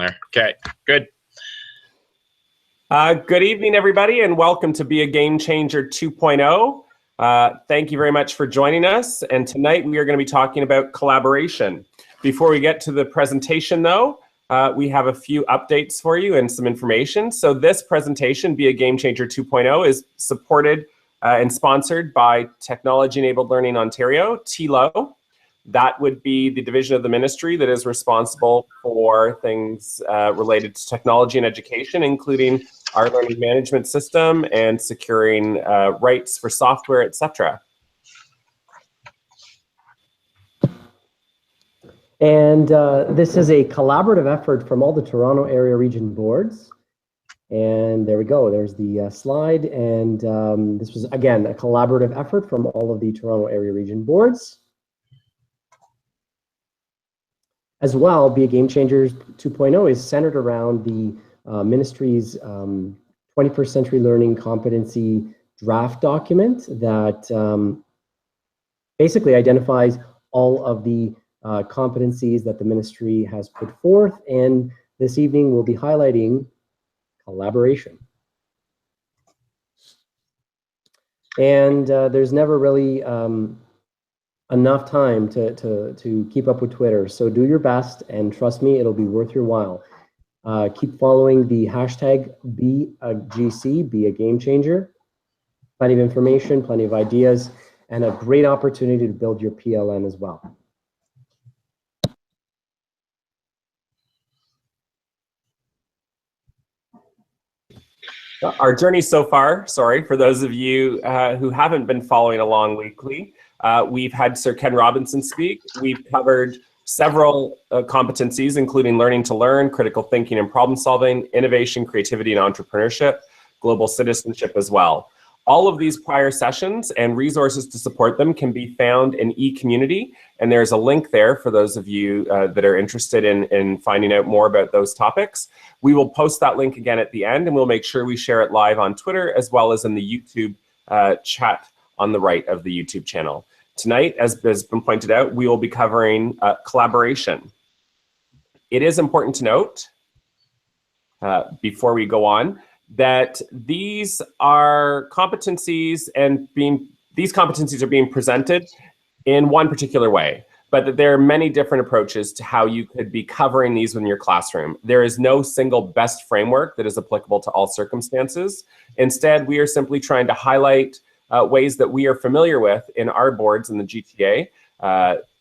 on there. Okay, good. Good evening, everybody, and welcome to Be a Game Changer 2.0. Thank you very much for joining us. And tonight we are going to be talking about collaboration. Before we get to the presentation, though, we have a few updates for you and some information. So this presentation, Be a Game Changer 2.0, is supported and sponsored by Technology Enabled Learning Ontario, TeLT-Cs. That would be the division of the ministry that is responsible for things related to technology and education, including our learning management system and securing rights for software, etc. And this is a collaborative effort from all the Toronto area region boards. And there we go, there's the slide. And this was, again, a collaborative effort from all of the Toronto area region boards. As well, Be a Game Changer 2.0 is centered around the ministry's 21st Century Learning Competency draft document that basically identifies all of the competencies that the ministry has put forth. And this evening we'll be highlighting collaboration. And there's never really enough time to keep up with Twitter. So do your best, and trust me, it'll be worth your while. Keep following the hashtag BeAGC, Be a Game Changer. Plenty of information, plenty of ideas, and a great opportunity to build your PLN as well. Our journey so far, sorry, for those of you who haven't been following along weekly, we've had Sir Ken Robinson speak. We've covered several competencies, including learning to learn, critical thinking and problem solving, innovation, creativity and entrepreneurship, global citizenship as well. All of these prior sessions and resources to support them can be found in eCommunity, and there's a link there for those of you that are interested in finding out more about those topics. We will post that link again at the end, and we'll make sure we share it live on Twitter as well as in the YouTube chat on the right of the YouTube channel. Tonight, as has been pointed out, we will be covering collaboration. It is important to note, before we go on, that these are competencies, and these competencies are being presented in one particular way, but that there are many different approaches to how you could be covering these in your classroom. There is no single best framework that is applicable to all circumstances. Instead, we are simply trying to highlight ways that we are familiar with in our boards in the GTA,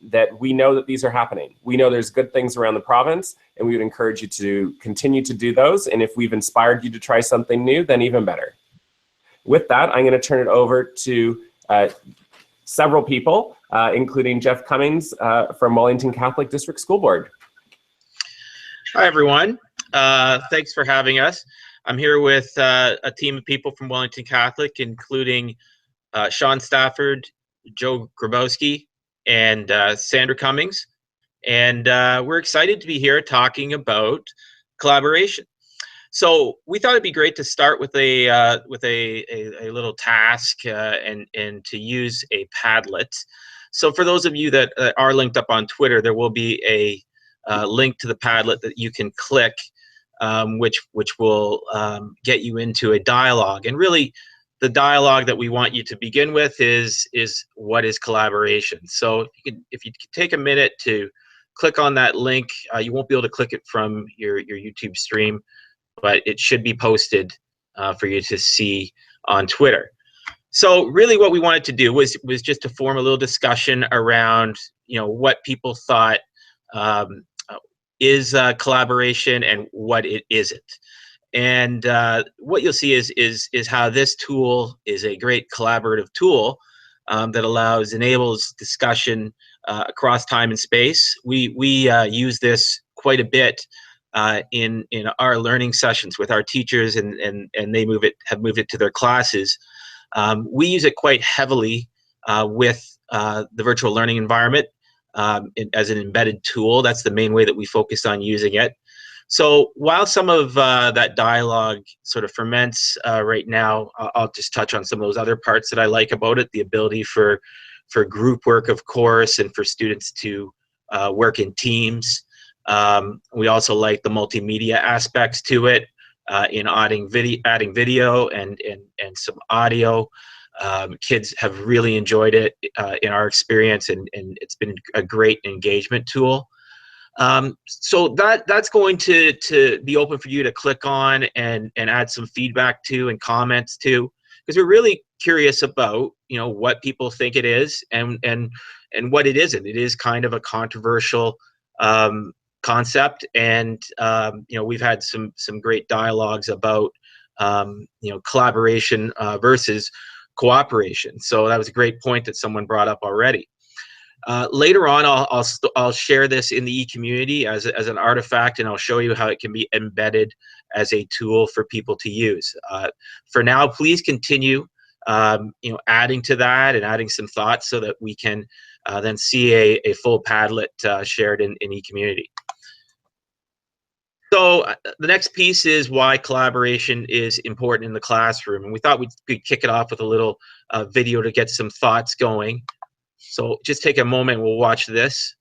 that we know that these are happening. We know there's good things around the province, and we would encourage you to continue to do those. And if we've inspired you to try something new, then even better. With that, I'm going to turn it over to several people, including Jeff Cummings from Wellington Catholic District School Board. Hi, everyone. Thanks for having us. I'm here with a team of people from Wellington Catholic, including Sean Stafford, Joe Grabowski, and Sandra Cummings. And we're excited to be here talking about collaboration. So we thought it'd be great to start with a little task and to use a Padlet. So for those of you that are linked up on Twitter, there will be a link to the Padlet that you can click, which will get you into a dialogue. And really, the dialogue that we want you to begin with is what is collaboration. So if you could take a minute to click on that link, you won't be able to click it from your YouTube stream, but it should be posted for you to see on Twitter. So really what we wanted to do was just to form a little discussion around, what people thought is collaboration and what it isn't. And what you'll see is how this tool is a great collaborative tool that enables discussion across time and space. We use this quite a bit in our learning sessions with our teachers, and they have moved it to their classes. We use it quite heavily with the virtual learning environment as an embedded tool. That's the main way that we focus on using it. So while some of that dialogue sort of ferments right now, I'll just touch on some of those other parts that I like about it. The ability for group work, of course, and for students to work in teams. We also like the multimedia aspects to it, in adding video and some audio. Kids have really enjoyed it in our experience, and it's been a great engagement tool. So that's going to be open for you to click on and add some feedback to and comments to, because we're really curious about, you know, what people think it is and what it isn't. It is kind of a controversial concept, and you know, we've had some great dialogues about you know, collaboration versus cooperation. So that was a great point that someone brought up already. Later on, I'll share this in the e-community as an artifact, and I'll show you how it can be embedded as a tool for people to use. For now, please continue you know, adding to that and adding some thoughts so that we can then see a full Padlet shared in e-community. So the next piece is why collaboration is important in the classroom, and we thought we could kick it off with a little video to get some thoughts going. So just take a moment, we'll watch this.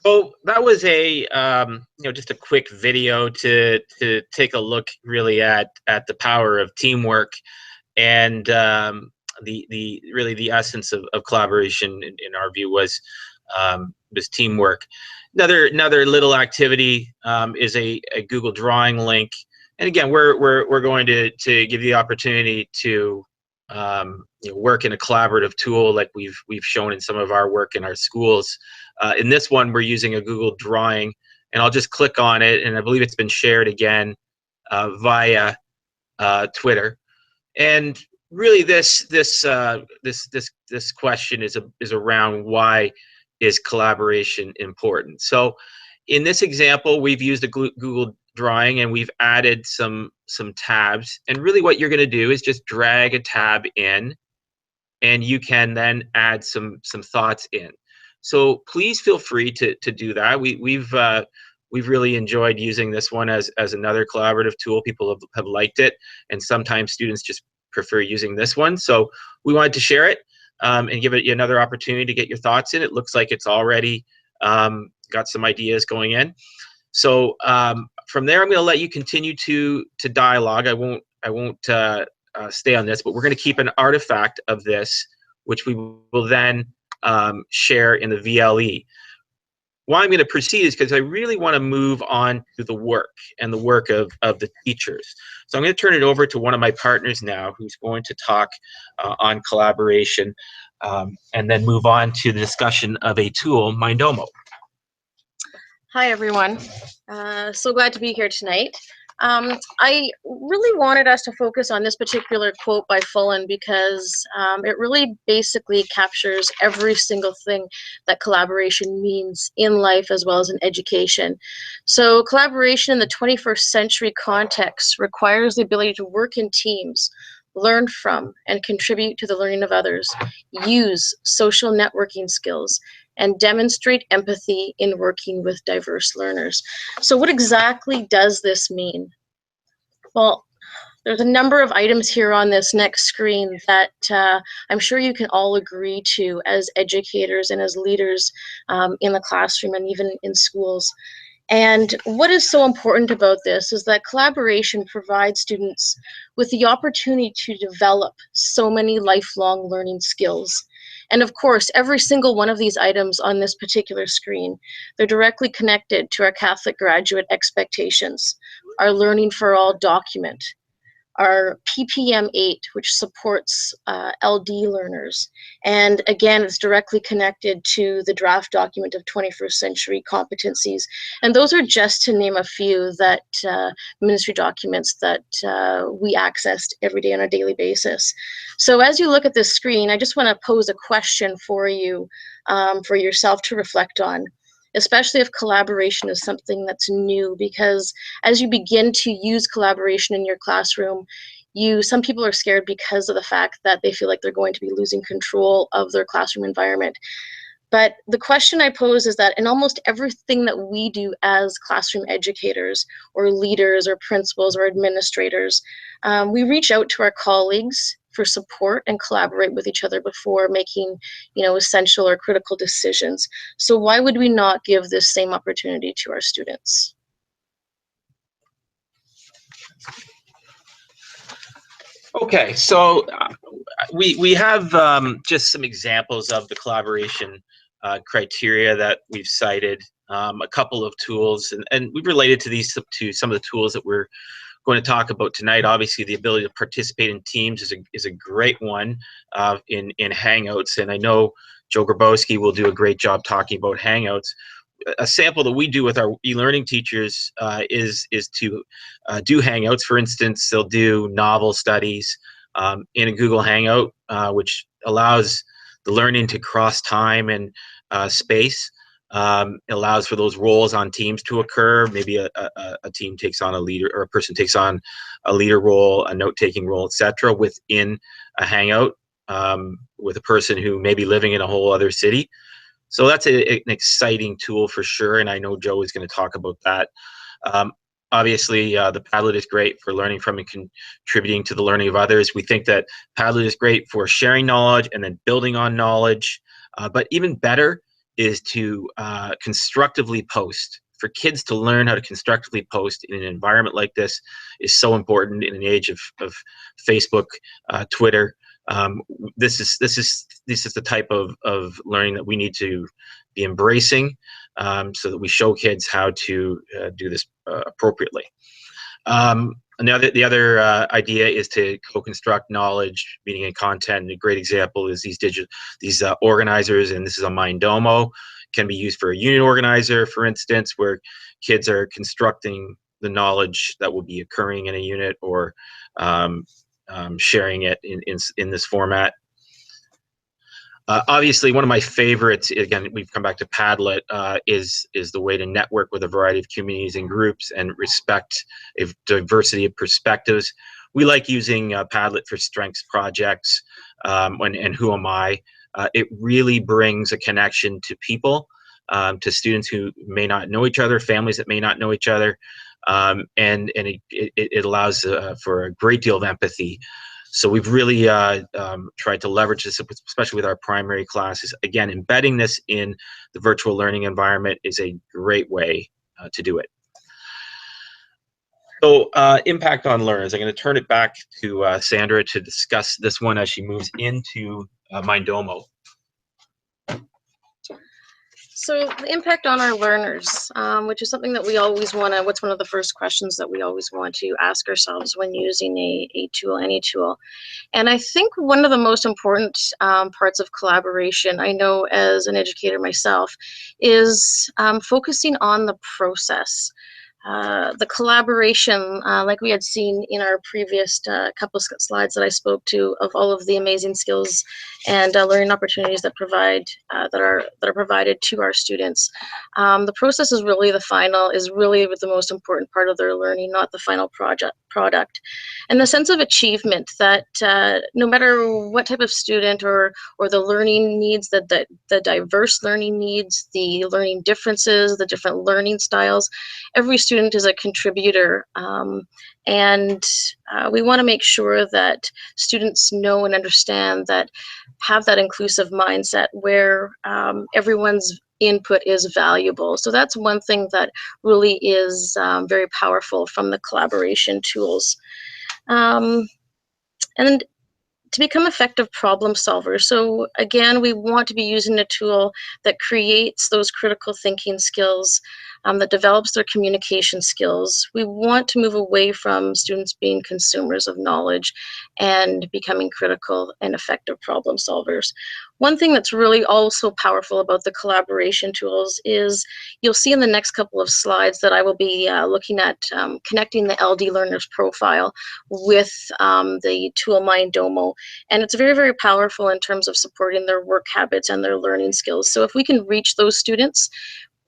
So that was a you know, just a quick video to take a look really at the power of teamwork and the really the essence of collaboration in our view was teamwork. Another little activity is a Google Drawing link, and again, we're going to give you the opportunity to you know, work in a collaborative tool like we've shown in some of our work in our schools. In this one, we're using a Google Drawing, and I'll just click on it, and I believe it's been shared again via Twitter. And really, this question is around why is collaboration important. So, in this example, we've used a Google Drawing, and we've added some tabs. And really, what you're going to do is just drag a tab in, and you can then add some thoughts in. So please feel free to do that. We've really enjoyed using this one as another collaborative tool. People have liked it, and sometimes students just prefer using this one. So we wanted to share it and give it another opportunity to get your thoughts in. It looks like it's already got some ideas going in. So from there, I'm going to let you continue to dialogue. I won't stay on this, but we're going to keep an artifact of this, which we will then share in the VLE. Why I'm going to proceed is because I really want to move on to the work and the work of the teachers. So I'm going to turn it over to one of my partners now who's going to talk on collaboration and then move on to the discussion of a tool, Mindomo. Hi, everyone. So glad to be here tonight. I really wanted us to focus on this particular quote by Fullen because it really basically captures every single thing that collaboration means in life as well as in education. So collaboration in the 21st century context requires the ability to work in teams, learn from and contribute to the learning of others, use social networking skills, and demonstrate empathy in working with diverse learners. So what exactly does this mean? Well, There's a number of items here on this next screen that I'm sure you can all agree to as educators and as leaders in the classroom and even in schools. And what is so important about this is that collaboration provides students with the opportunity to develop so many lifelong learning skills. And of course, every single one of these items on this particular screen, they're directly connected to our Catholic graduate expectations, our Learning for All document, our PPM8, which supports LD learners. And again, it's directly connected to the draft document of 21st century competencies. And those are just to name a few that ministry documents that we accessed every day on a daily basis. So as you look at this screen, I just want to pose a question for you, for yourself to reflect on, especially if collaboration is something that's new, because as you begin to use collaboration in your classroom, some people are scared because of the fact that they feel like they're going to be losing control of their classroom environment. But the question I pose is that in almost everything that we do as classroom educators or leaders or principals or administrators, we reach out to our colleagues for support and collaborate with each other before making, essential or critical decisions. So why would we not give this same opportunity to our students? Okay, so we have just some examples of the collaboration criteria that we've cited, a couple of tools, and we've related to these to some of the tools that we're going to talk about tonight. Obviously, the ability to participate in teams is a great one in Hangouts, and I know Joe Grabowski will do a great job talking about Hangouts. A sample that we do with our e-learning teachers is to do Hangouts. For instance, they'll do novel studies in a Google Hangout, which allows the learning to cross time and space. It allows for those roles on teams to occur. Maybe a team takes on a leader, or a person takes on a leader role, a note-taking role, etc., within a Hangout with a person who may be living in a whole other city. So that's an exciting tool for sure, and I know Joe is going to talk about that. Obviously, the Padlet is great for learning from and contributing to the learning of others. We think that Padlet is great for sharing knowledge and then building on knowledge, but even better is to constructively post. For kids to learn how to constructively post in an environment like this is so important in an age of Facebook, Twitter. This is the type of learning that we need to be embracing, so that we show kids how to do this appropriately. And the other idea is to co-construct knowledge, meaning and content. And a great example is these organizers, and this is a Mindomo. Can be used for a unit organizer, for instance, where kids are constructing the knowledge that will be occurring in a unit, or sharing it in this format. Obviously, one of my favorites, again, we've come back to Padlet, is the way to network with a variety of communities and groups and respect a diversity of perspectives. We like using Padlet for strengths projects and Who Am I. It really brings a connection to people, to students who may not know each other, families that may not know each other, and it allows for a great deal of empathy. So we've really tried to leverage this, especially with our primary classes. Again, embedding this in the virtual learning environment is a great way to do it. So impact on learners. I'm going to turn it back to Sandra to discuss this one as she moves into Mindomo. So the impact on our learners, which is something that we always want to, what's one of the first questions that we always want to ask ourselves when using a tool, any tool. And I think one of the most important parts of collaboration, I know as an educator myself, is focusing on the process. The collaboration, like we had seen in our previous couple slides that I spoke to, of all of the amazing skills and learning opportunities that are provided to our students. The process is really the most important part of their learning, not the final product. And the sense of achievement that no matter what type of student or the learning needs, the diverse learning needs, the learning differences, the different learning styles, every student is a contributor. And we want to make sure that students know and understand that, have that inclusive mindset where everyone's input is valuable. So that's one thing that really is very powerful from the collaboration tools. And to become effective problem solvers. So again, we want to be using a tool that creates those critical thinking skills, that develops their communication skills. We want to move away from students being consumers of knowledge and becoming critical and effective problem solvers. One thing that's really also powerful about the collaboration tools is, you'll see in the next couple of slides that I will be looking at connecting the LD learner's profile with the tool MindDomo. And it's very, very powerful in terms of supporting their work habits and their learning skills. So if we can reach those students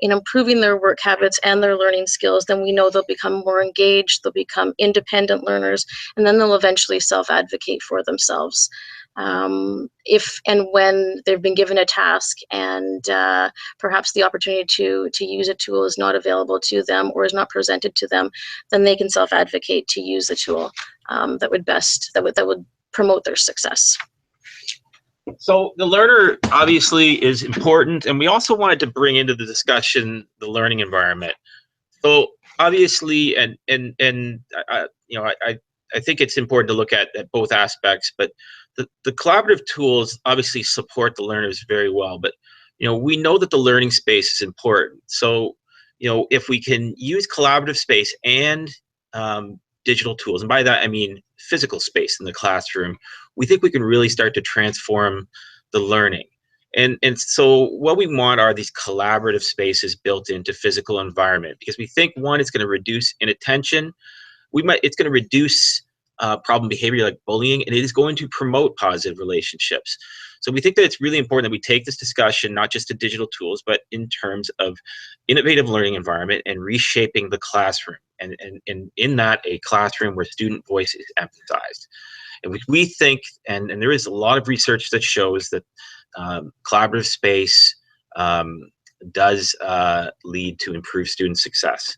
in improving their work habits and their learning skills, then we know they'll become more engaged, they'll become independent learners, and then they'll eventually self-advocate for themselves. If and when they've been given a task and perhaps the opportunity to use a tool is not available to them or is not presented to them, then they can self-advocate to use the tool that would promote their success. So the learner obviously is important, and we also wanted to bring into the discussion the learning environment. So obviously, I think it's important to look at both aspects, but the collaborative tools obviously support the learners very well. But we know that the learning space is important. So if we can use collaborative space and digital tools, and by that I mean physical space in the classroom, we think we can really start to transform the learning. And so what we want are these collaborative spaces built into physical environment, because we think, one, it's going to reduce inattention. It's going to reduce problem behavior like bullying, and it is going to promote positive relationships. So we think that it's really important that we take this discussion not just to digital tools, but in terms of innovative learning environment and reshaping the classroom, and in that, a classroom where student voice is emphasized. And we think, and there is a lot of research that shows that collaborative space does lead to improved student success.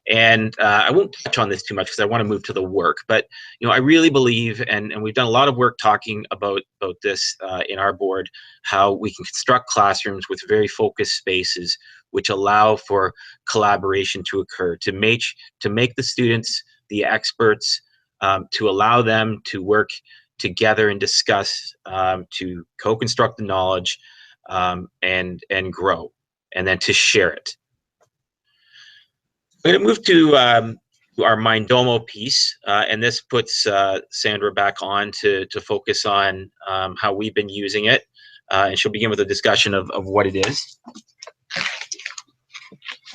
And I won't touch on this too much because I want to move to the work, but I really believe, and we've done a lot of work talking about this in our board, how we can construct classrooms with very focused spaces which allow for collaboration to occur, to make the students the experts, to allow them to work together and discuss, to co-construct the knowledge, and grow, and then to share it. I'm going to move to our MindDomo piece, and this puts Sandra back on to focus on how we've been using it, and she'll begin with a discussion of what it is.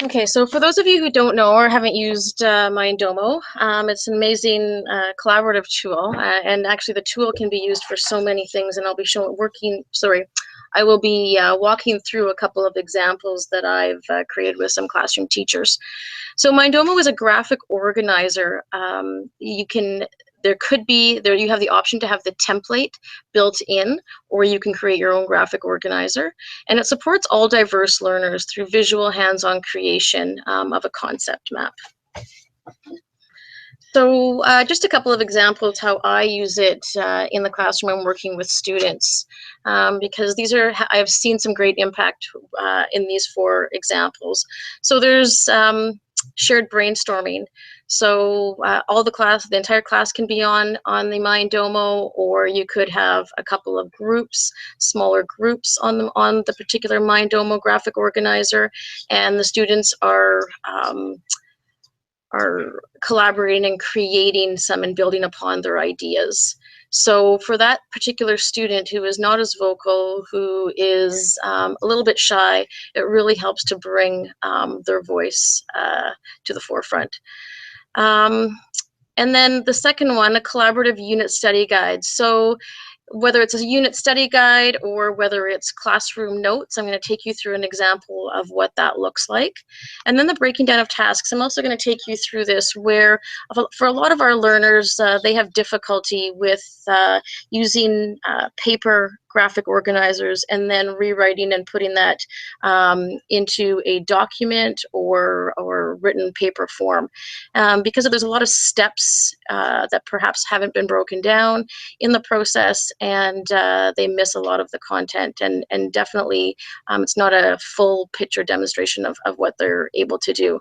Okay, so for those of you who don't know or haven't used MindDomo, it's an amazing collaborative tool, and actually the tool can be used for so many things, and I will be walking through a couple of examples that I've created with some classroom teachers. So MindDomo is a graphic organizer. You have the option to have the template built in, or you can create your own graphic organizer. And it supports all diverse learners through visual hands-on creation of a concept map. So just a couple of examples how I use it in the classroom. I'm working with students because I've seen some great impact in these 4 examples. So there's shared brainstorming. So the entire class can be on the MindDomo, or you could have a couple of groups, smaller groups on the particular MindDomo graphic organizer, and the students are collaborating and creating some and building upon their ideas. So for that particular student who is not as vocal, who is a little bit shy, it really helps to bring their voice to the forefront. And then the second one, a collaborative unit study guide. So whether it's a unit study guide or whether it's classroom notes, I'm going to take you through an example of what that looks like. And then the breaking down of tasks, I'm also going to take you through this where for a lot of our learners, they have difficulty with using paper graphic organizers and then rewriting and putting that into a document or written paper form. Because there's a lot of steps that perhaps haven't been broken down in the process, and they miss a lot of the content, and definitely it's not a full picture demonstration of what they're able to do.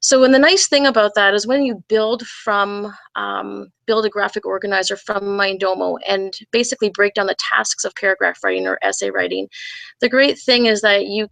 So, and the nice thing about that is when you build a graphic organizer from Mindomo and basically break down the tasks of paragraph writing or essay writing, the great thing is that you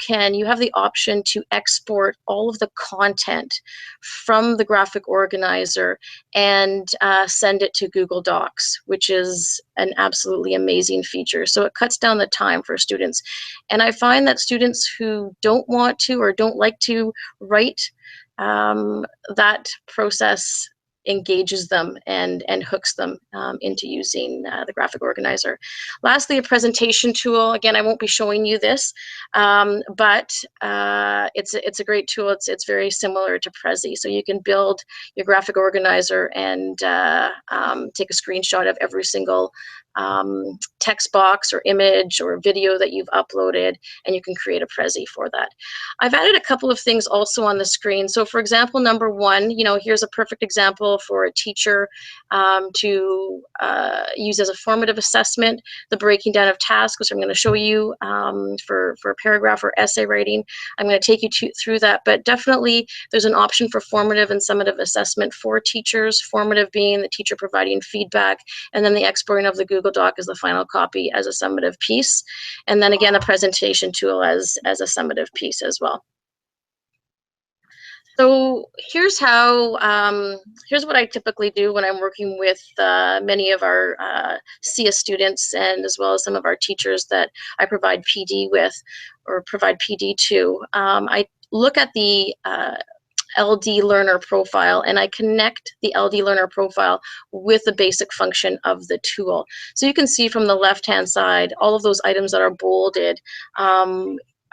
have the option to export all of the content from the graphic organizer and send it to Google Docs, which is an absolutely amazing feature. So it cuts down the time for students. And I find that students who don't want to or don't like to write, that process engages them and hooks them into using the graphic organizer. Lastly, a presentation tool. Again, I won't be showing you this, but it's a great tool. It's very similar to Prezi. So you can build your graphic organizer and take a screenshot of every single text box or image or video that you've uploaded, and you can create a Prezi for that. I've added a couple of things also on the screen. So for example, number one, here's a perfect example for a teacher to use as a formative assessment, the breaking down of tasks, which I'm going to show you for paragraph or essay writing. I'm going to take you through that, but definitely there's an option for formative and summative assessment for teachers, formative being the teacher providing feedback, and then the exporting of the Google Doc as the final copy as a summative piece. And then again, a presentation tool as a summative piece as well. So here's how, here's what I typically do when I'm working with many of our CS students, and as well as some of our teachers that I provide PD with or provide PD to. I look at the LD learner profile, and I connect the LD learner profile with the basic function of the tool. So you can see from the left-hand side, all of those items that are bolded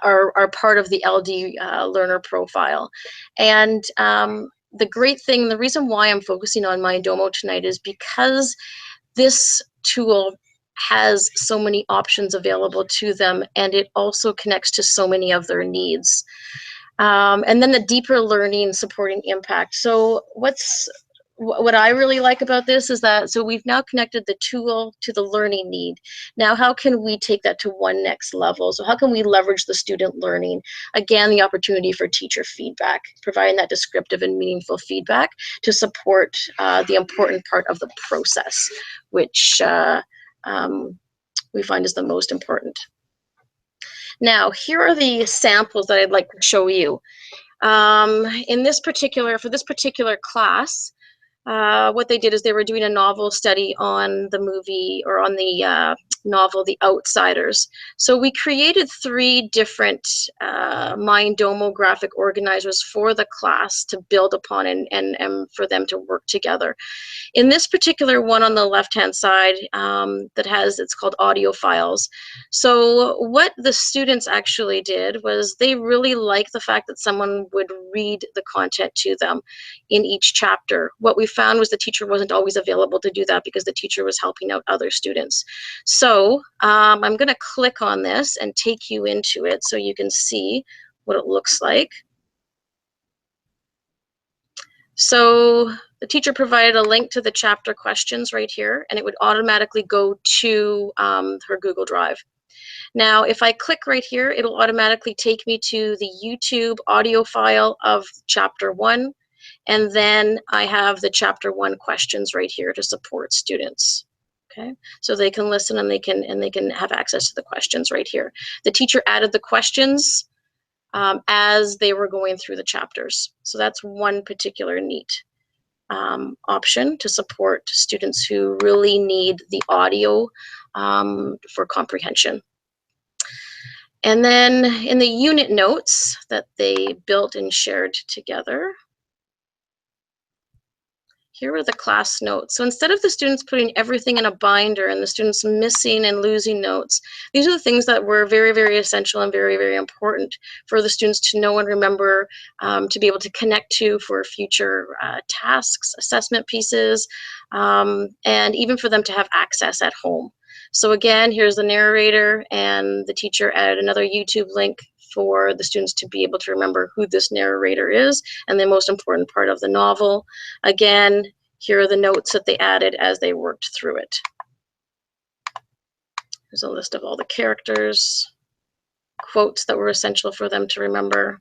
are part of the LD learner profile. And the great thing, the reason why I'm focusing on Mindomo tonight is because this tool has so many options available to them, and it also connects to so many of their needs. And then the deeper learning supporting impact. So what I really like about this is that, so we've now connected the tool to the learning need. Now, how can we take that to one next level? So how can we leverage the student learning? Again, the opportunity for teacher feedback, providing that descriptive and meaningful feedback to support the important part of the process, which we find is the most important. Now, here are the samples that I'd like to show you. For this particular class, what they did is they were doing a novel study on the movie, or on the novel The Outsiders. So we created 3 different Mindomo graphic organizers for the class to build upon and for them to work together. In this particular one on the left-hand side, it's called audio files. So what the students actually did was they really liked the fact that someone would read the content to them in each chapter. What we found was the teacher wasn't always available to do that because the teacher was helping out other students. So I'm going to click on this and take you into it so you can see what it looks like. So the teacher provided a link to the chapter questions right here, and it would automatically go to her Google Drive. Now, if I click right here, it'll automatically take me to the YouTube audio file of chapter 1, and then I have the chapter 1 questions right here to support students. Okay, so they can listen and they can have access to the questions right here. The teacher added the questions as they were going through the chapters. So that's one particular neat option to support students who really need the audio for comprehension. And then in the unit notes that they built and shared together, here are the class notes. So instead of the students putting everything in a binder and the students missing and losing notes, these are the things that were very, very essential and very, very important for the students to know and remember, to be able to connect to for future tasks, assessment pieces, and even for them to have access at home. So again, here's the narrator, and the teacher added another YouTube link for the students to be able to remember who this narrator is and the most important part of the novel. Again, here are the notes that they added as they worked through it. There's a list of all the characters, quotes that were essential for them to remember,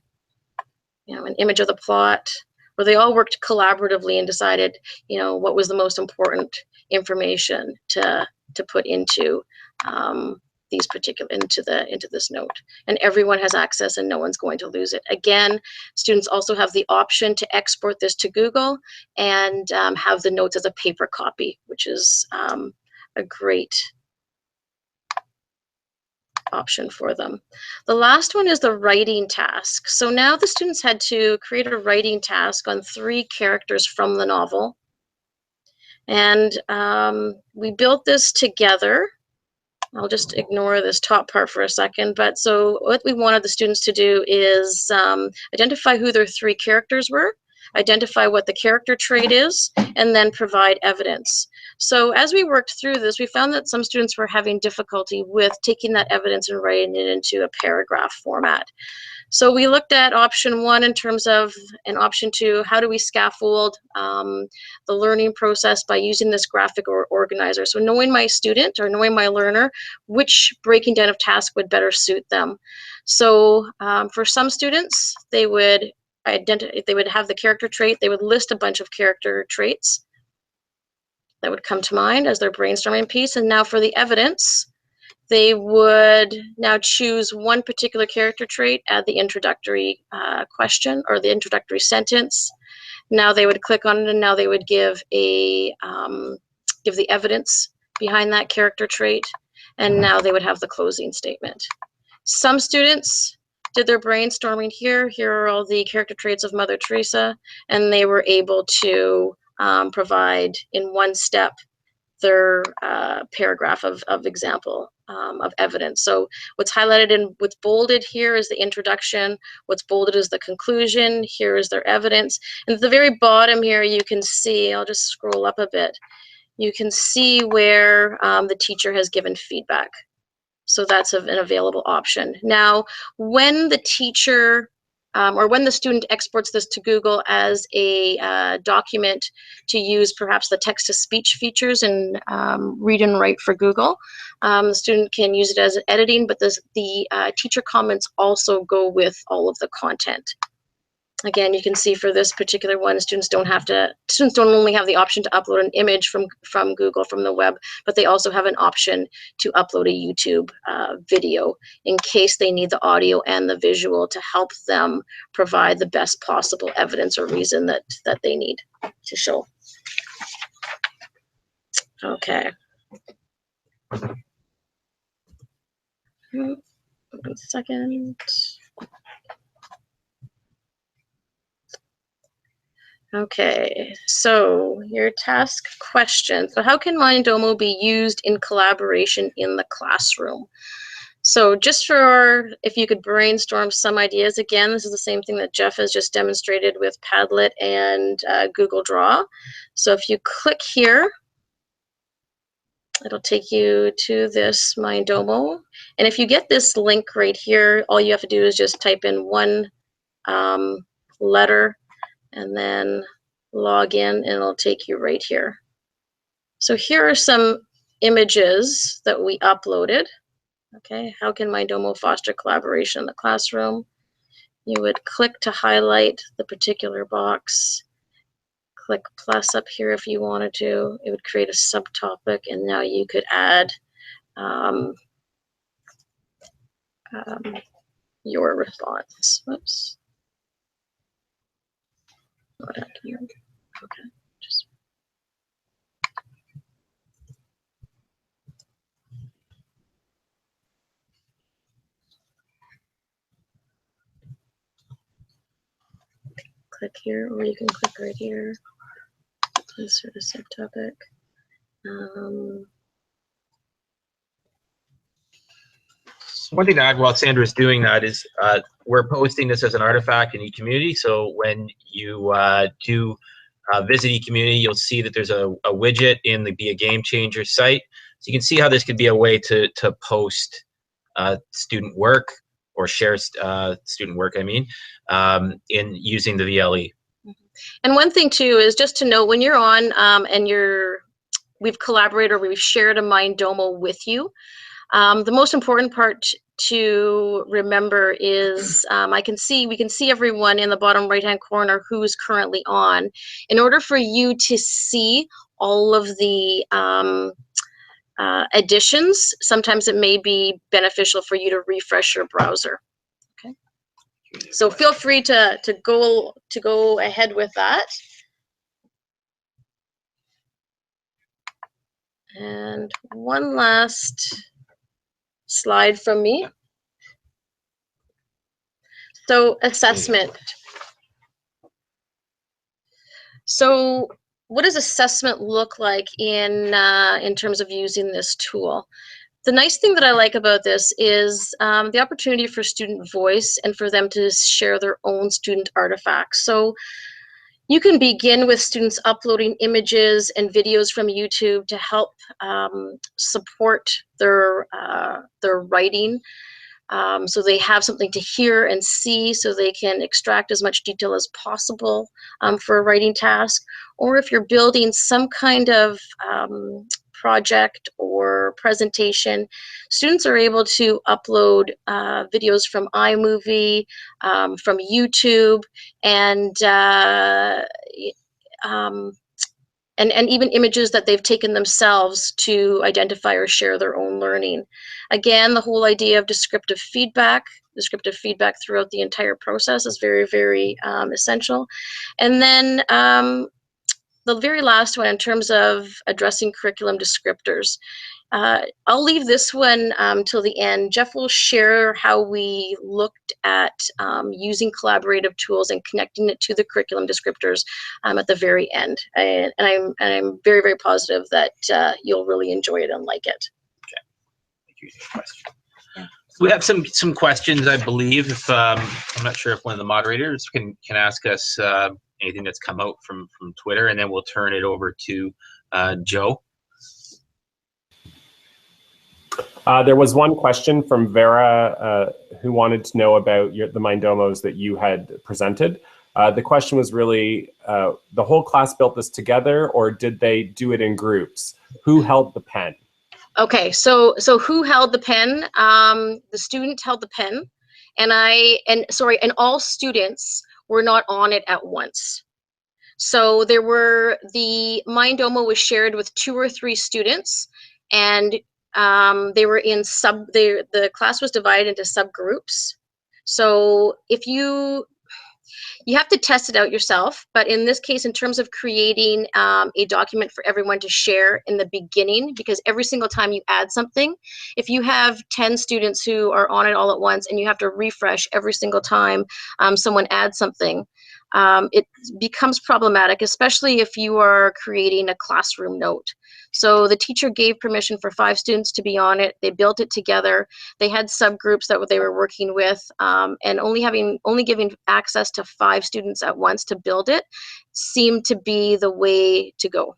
an image of the plot, where they all worked collaboratively and decided, what was the most important information to put into into this note. And everyone has access and no one's going to lose it. Again, students also have the option to export this to Google and have the notes as a paper copy, which is a great option for them. The last one is the writing task. So now the students had to create a writing task on 3 characters from the novel. And we built this together. I'll just ignore this top part for a second. But so what we wanted the students to do is identify who their 3 characters were, identify what the character trait is, and then provide evidence. So as we worked through this, we found that some students were having difficulty with taking that evidence and writing it into a paragraph format. So we looked at option 1 in terms of, and option 2, how do we scaffold the learning process by using this graphic or organizer. So knowing my student or knowing my learner, which breaking down of task would better suit them. So for some students, they would have the character trait, they would list a bunch of character traits that would come to mind as their brainstorming piece. And now for the evidence, they would now choose one particular character trait, add the introductory question or the introductory sentence. Now they would click on it, and now they would give the evidence behind that character trait, and now they would have the closing statement. Some students did their brainstorming here. Here are all the character traits of Mother Teresa, and they were able to provide in one step their paragraph of example of evidence. So what's highlighted and what's bolded here is the introduction. What's bolded is the conclusion. Here is their evidence. And at the very bottom here, you can see, I'll just scroll up a bit, you can see where the teacher has given feedback. So that's an available option. Now, when the teacher or when the student exports this to Google as a document to use perhaps the text-to-speech features and read and write for Google, the student can use it as editing, but the teacher comments also go with all of the content. Again, you can see for this particular one, students don't only have the option to upload an image from Google, from the web, but they also have an option to upload a YouTube video in case they need the audio and the visual to help them provide the best possible evidence or reason that they need to show. Okay. 1 second. Okay, so your task question. So how can Mindomo be used in collaboration in the classroom? So just for, if you could brainstorm some ideas, again, this is the same thing that Jeff has just demonstrated with Padlet and Google Draw. So if you click here, it'll take you to this Mindomo. And if you get this link right here, all you have to do is just type in one letter and then log in, and it'll take you right here. So here are some images that we uploaded. Okay, how can Mindomo foster collaboration in the classroom? You would click to highlight the particular box, click plus up here if you wanted to. It would create a subtopic, and now you could add your response. Whoops. What happened here? Okay, just click here, or you can click right here. Insert a subtopic. One thing to add while Sandra's doing that is we're posting this as an artifact in eCommunity. So when you do visit eCommunity, you'll see that there's a widget in the Be a Game Changer site. So you can see how this could be a way to post student work or share student work, I mean, in using the VLE. And one thing too is just to know when you're on and we've collaborated or we've shared a Mindomo with you, the most important part to remember is we can see everyone in the bottom right hand corner who's currently on. In order for you to see all of the additions, sometimes it may be beneficial for you to refresh your browser. Okay, so feel free to go ahead with that. And one last slide from me. So assessment. So what does assessment look like in terms of using this tool? The nice thing that I like about this is the opportunity for student voice and for them to share their own student artifacts. So you can begin with students uploading images and videos from YouTube to help support their writing. So they have something to hear and see so they can extract as much detail as possible for a writing task. Or if you're building some kind of project or presentation, students are able to upload videos from iMovie, from YouTube, and even images that they've taken themselves to identify or share their own learning. Again, the whole idea of descriptive feedback throughout the entire process is very, very essential. And then the very last one in terms of addressing curriculum descriptors. I'll leave this one till the end. Jeff will share how we looked at using collaborative tools and connecting it to the curriculum descriptors at the very end. And I'm very, very positive that you'll really enjoy it and like it. Okay. Thank you for the question. So we have some questions, I believe. If I'm not sure if one of the moderators can ask us anything that's come out from Twitter, and then we'll turn it over to Joe. There was one question from Vera who wanted to know about the Mindomos that you had presented. The question was really, the whole class built this together, or did they do it in groups? Who held the pen? Okay, so who held the pen? The student held the pen, and all students were not on it at once. So the Mindomo was shared with 2 or 3 students, and they were in the class was divided into subgroups. So if you have to test it out yourself, but in this case, in terms of creating a document for everyone to share in the beginning, because every single time you add something, if you have 10 students who are on it all at once and you have to refresh every single time someone adds something, it becomes problematic, especially if you are creating a classroom note. So the teacher gave permission for 5 students to be on it. They built it together. They had subgroups that they were working with, and only giving access to 5 students at once to build it seemed to be the way to go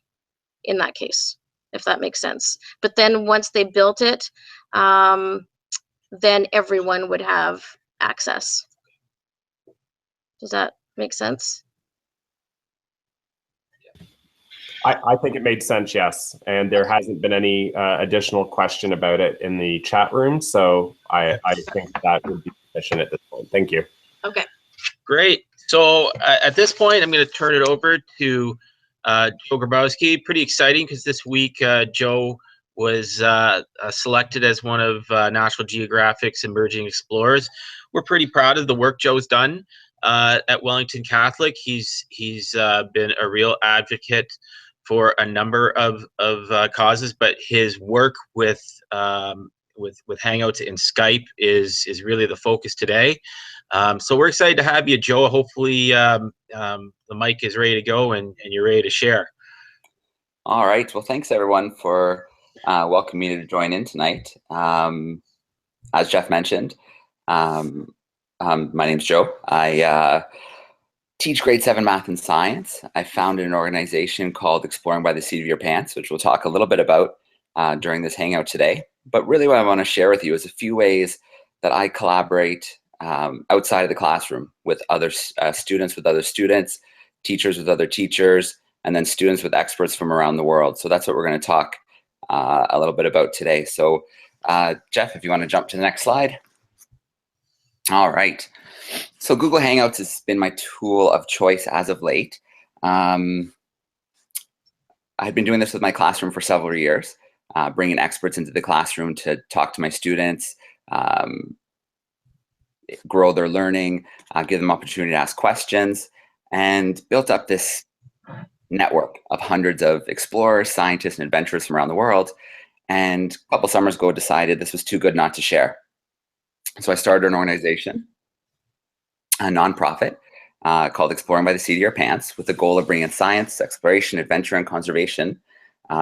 in that case, if that makes sense. But then once they built it, then everyone would have access. Does that make sense? I think it made sense, yes. And there hasn't been any additional question about it in the chat room. So I think that would be sufficient at this point. Thank you. Okay. Great. So at this point, I'm going to turn it over to Joe Grabowski. Pretty exciting because this week Joe was selected as one of National Geographic's Emerging Explorers. We're pretty proud of the work Joe's done at Wellington Catholic. He's been a real advocate for a number of causes, but his work with Hangouts and Skype is really the focus today. So we're excited to have you, Joe. Hopefully the mic is ready to go and you're ready to share. All right. Well, thanks everyone for welcoming me to join in tonight. As Jeff mentioned, my name's Joe. I teach grade 7 math and science. I founded an organization called Exploring by the Seat of Your Pants, which we'll talk a little bit about during this hangout today. But really what I want to share with you is a few ways that I collaborate outside of the classroom with other students with other students, teachers with other teachers, and then students with experts from around the world. So that's what we're going to talk a little bit about today. So Jeff, if you want to jump to the next slide. All right. So Google Hangouts has been my tool of choice as of late. I've been doing this with my classroom for several years, bringing experts into the classroom to talk to my students, grow their learning, give them opportunity to ask questions, and built up this network of hundreds of explorers, scientists, and adventurers from around the world. And a couple summers ago, decided this was too good not to share. So I started an organization, a nonprofit called Exploring by the Seat of Your Pants, with the goal of bringing science, exploration, adventure, and conservation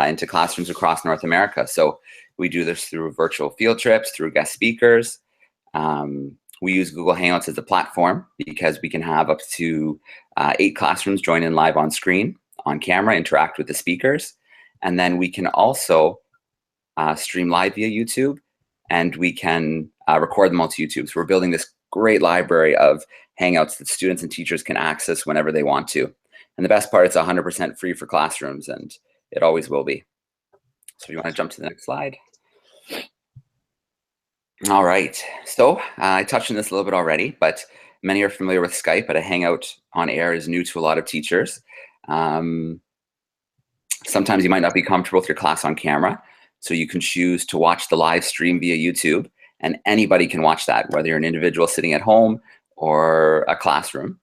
into classrooms across North America. So we do this through virtual field trips, through guest speakers. We use Google Hangouts as a platform because we can have up to 8 classrooms join in live on screen, on camera, interact with the speakers. And then we can also stream live via YouTube, and we can record them all to YouTube. So we're building this great library of Hangouts that students and teachers can access whenever they want to. And the best part, it's 100% free for classrooms, and it always will be. So if you want to jump to the next slide. All right, so I touched on this a little bit already, but many are familiar with Skype, but a Hangout on air is new to a lot of teachers. Sometimes you might not be comfortable with your class on camera, so you can choose to watch the live stream via YouTube, and anybody can watch that, whether you're an individual sitting at home or a classroom.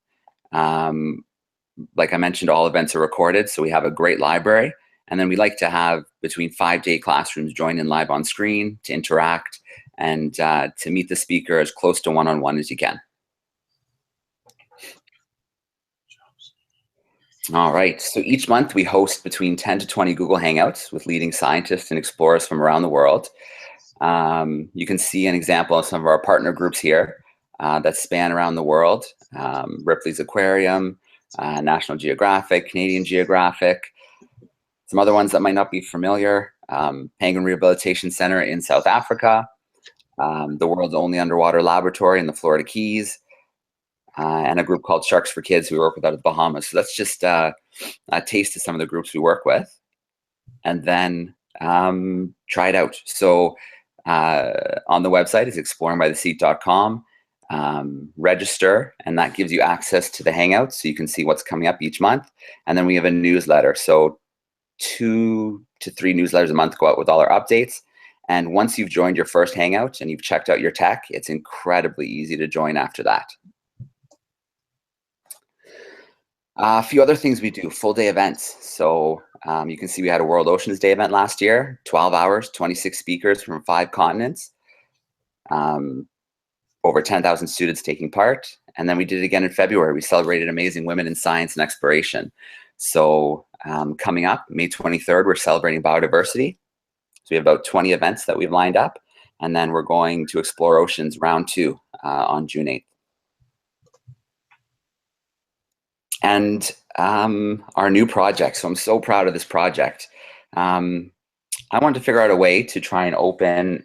Like I mentioned, all events are recorded, so we have a great library, and then we like to have between 5 to 8 classrooms join in live on screen to interact and to meet the speaker as close to one-on-one as you can. All right, so each month we host between 10 to 20 Google Hangouts with leading scientists and explorers from around the world. You can see an example of some of our partner groups here that span around the world. Ripley's Aquarium, National Geographic, Canadian Geographic, some other ones that might not be familiar, Penguin Rehabilitation Center in South Africa, the world's only underwater laboratory in the Florida Keys, and a group called Sharks for Kids we work with out of the Bahamas. So that's just a taste of some of the groups we work with. And then try it out. So on the website is exploringbytheseat.com. Register, and that gives you access to the Hangouts, so you can see what's coming up each month. And then we have a newsletter. So 2 to 3 newsletters a month go out with all our updates. And once you've joined your first Hangout and you've checked out your tech, it's incredibly easy to join after that. A few other things we do, full day events. So you can see we had a World Oceans Day event last year, 12 hours, 26 speakers from 5 continents, over 10,000 students taking part. And then we did it again in February. We celebrated amazing women in science and exploration. So coming up, May 23rd, we're celebrating biodiversity. So we have about 20 events that we've lined up. And then we're going to Explore Oceans Round 2 on June 8th. And our new project, so I'm so proud of this project. I wanted to figure out a way to try and open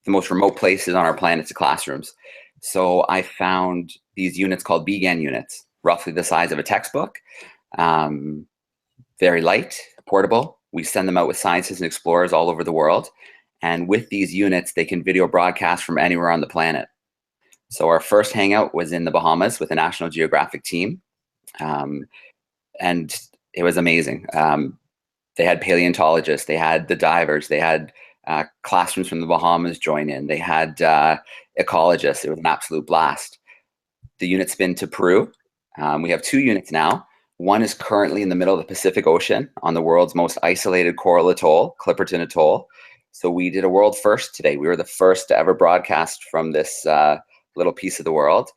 the most remote places on our planet to classrooms. So I found these units called BGAN units, roughly the size of a textbook, very light, portable. We send them out with scientists and explorers all over the world. And with these units, they can video broadcast from anywhere on the planet. So our first hangout was in the Bahamas with a National Geographic team. And it was amazing. They had paleontologists, they had the divers, they had classrooms from the Bahamas join in, they had ecologists. It was an absolute blast. The unit's been to Peru. We have 2 units now. One is currently in the middle of the Pacific Ocean on the world's most isolated coral atoll, Clipperton Atoll. So we did a world first today. We were the first to ever broadcast from this little piece of the world.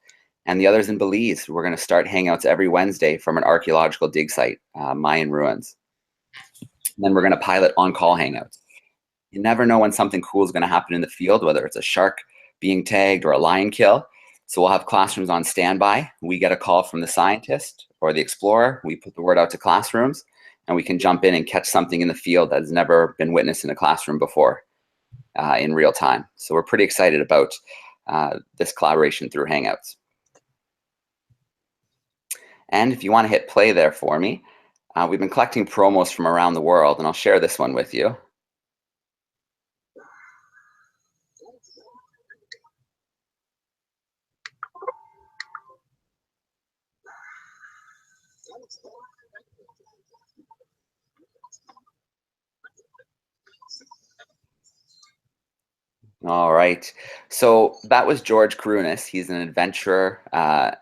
And the other's in Belize. We're going to start hangouts every Wednesday from an archaeological dig site, Mayan ruins. And then we're going to pilot on-call hangouts. You never know when something cool is going to happen in the field, whether it's a shark being tagged or a lion kill. So we'll have classrooms on standby. We get a call from the scientist or the explorer. We put the word out to classrooms, and we can jump in and catch something in the field that has never been witnessed in a classroom before in real time. So we're pretty excited about this collaboration through Hangouts. And if you want to hit play there for me, we've been collecting promos from around the world, and I'll share this one with you. All right, so that was George Karunis. He's an adventurer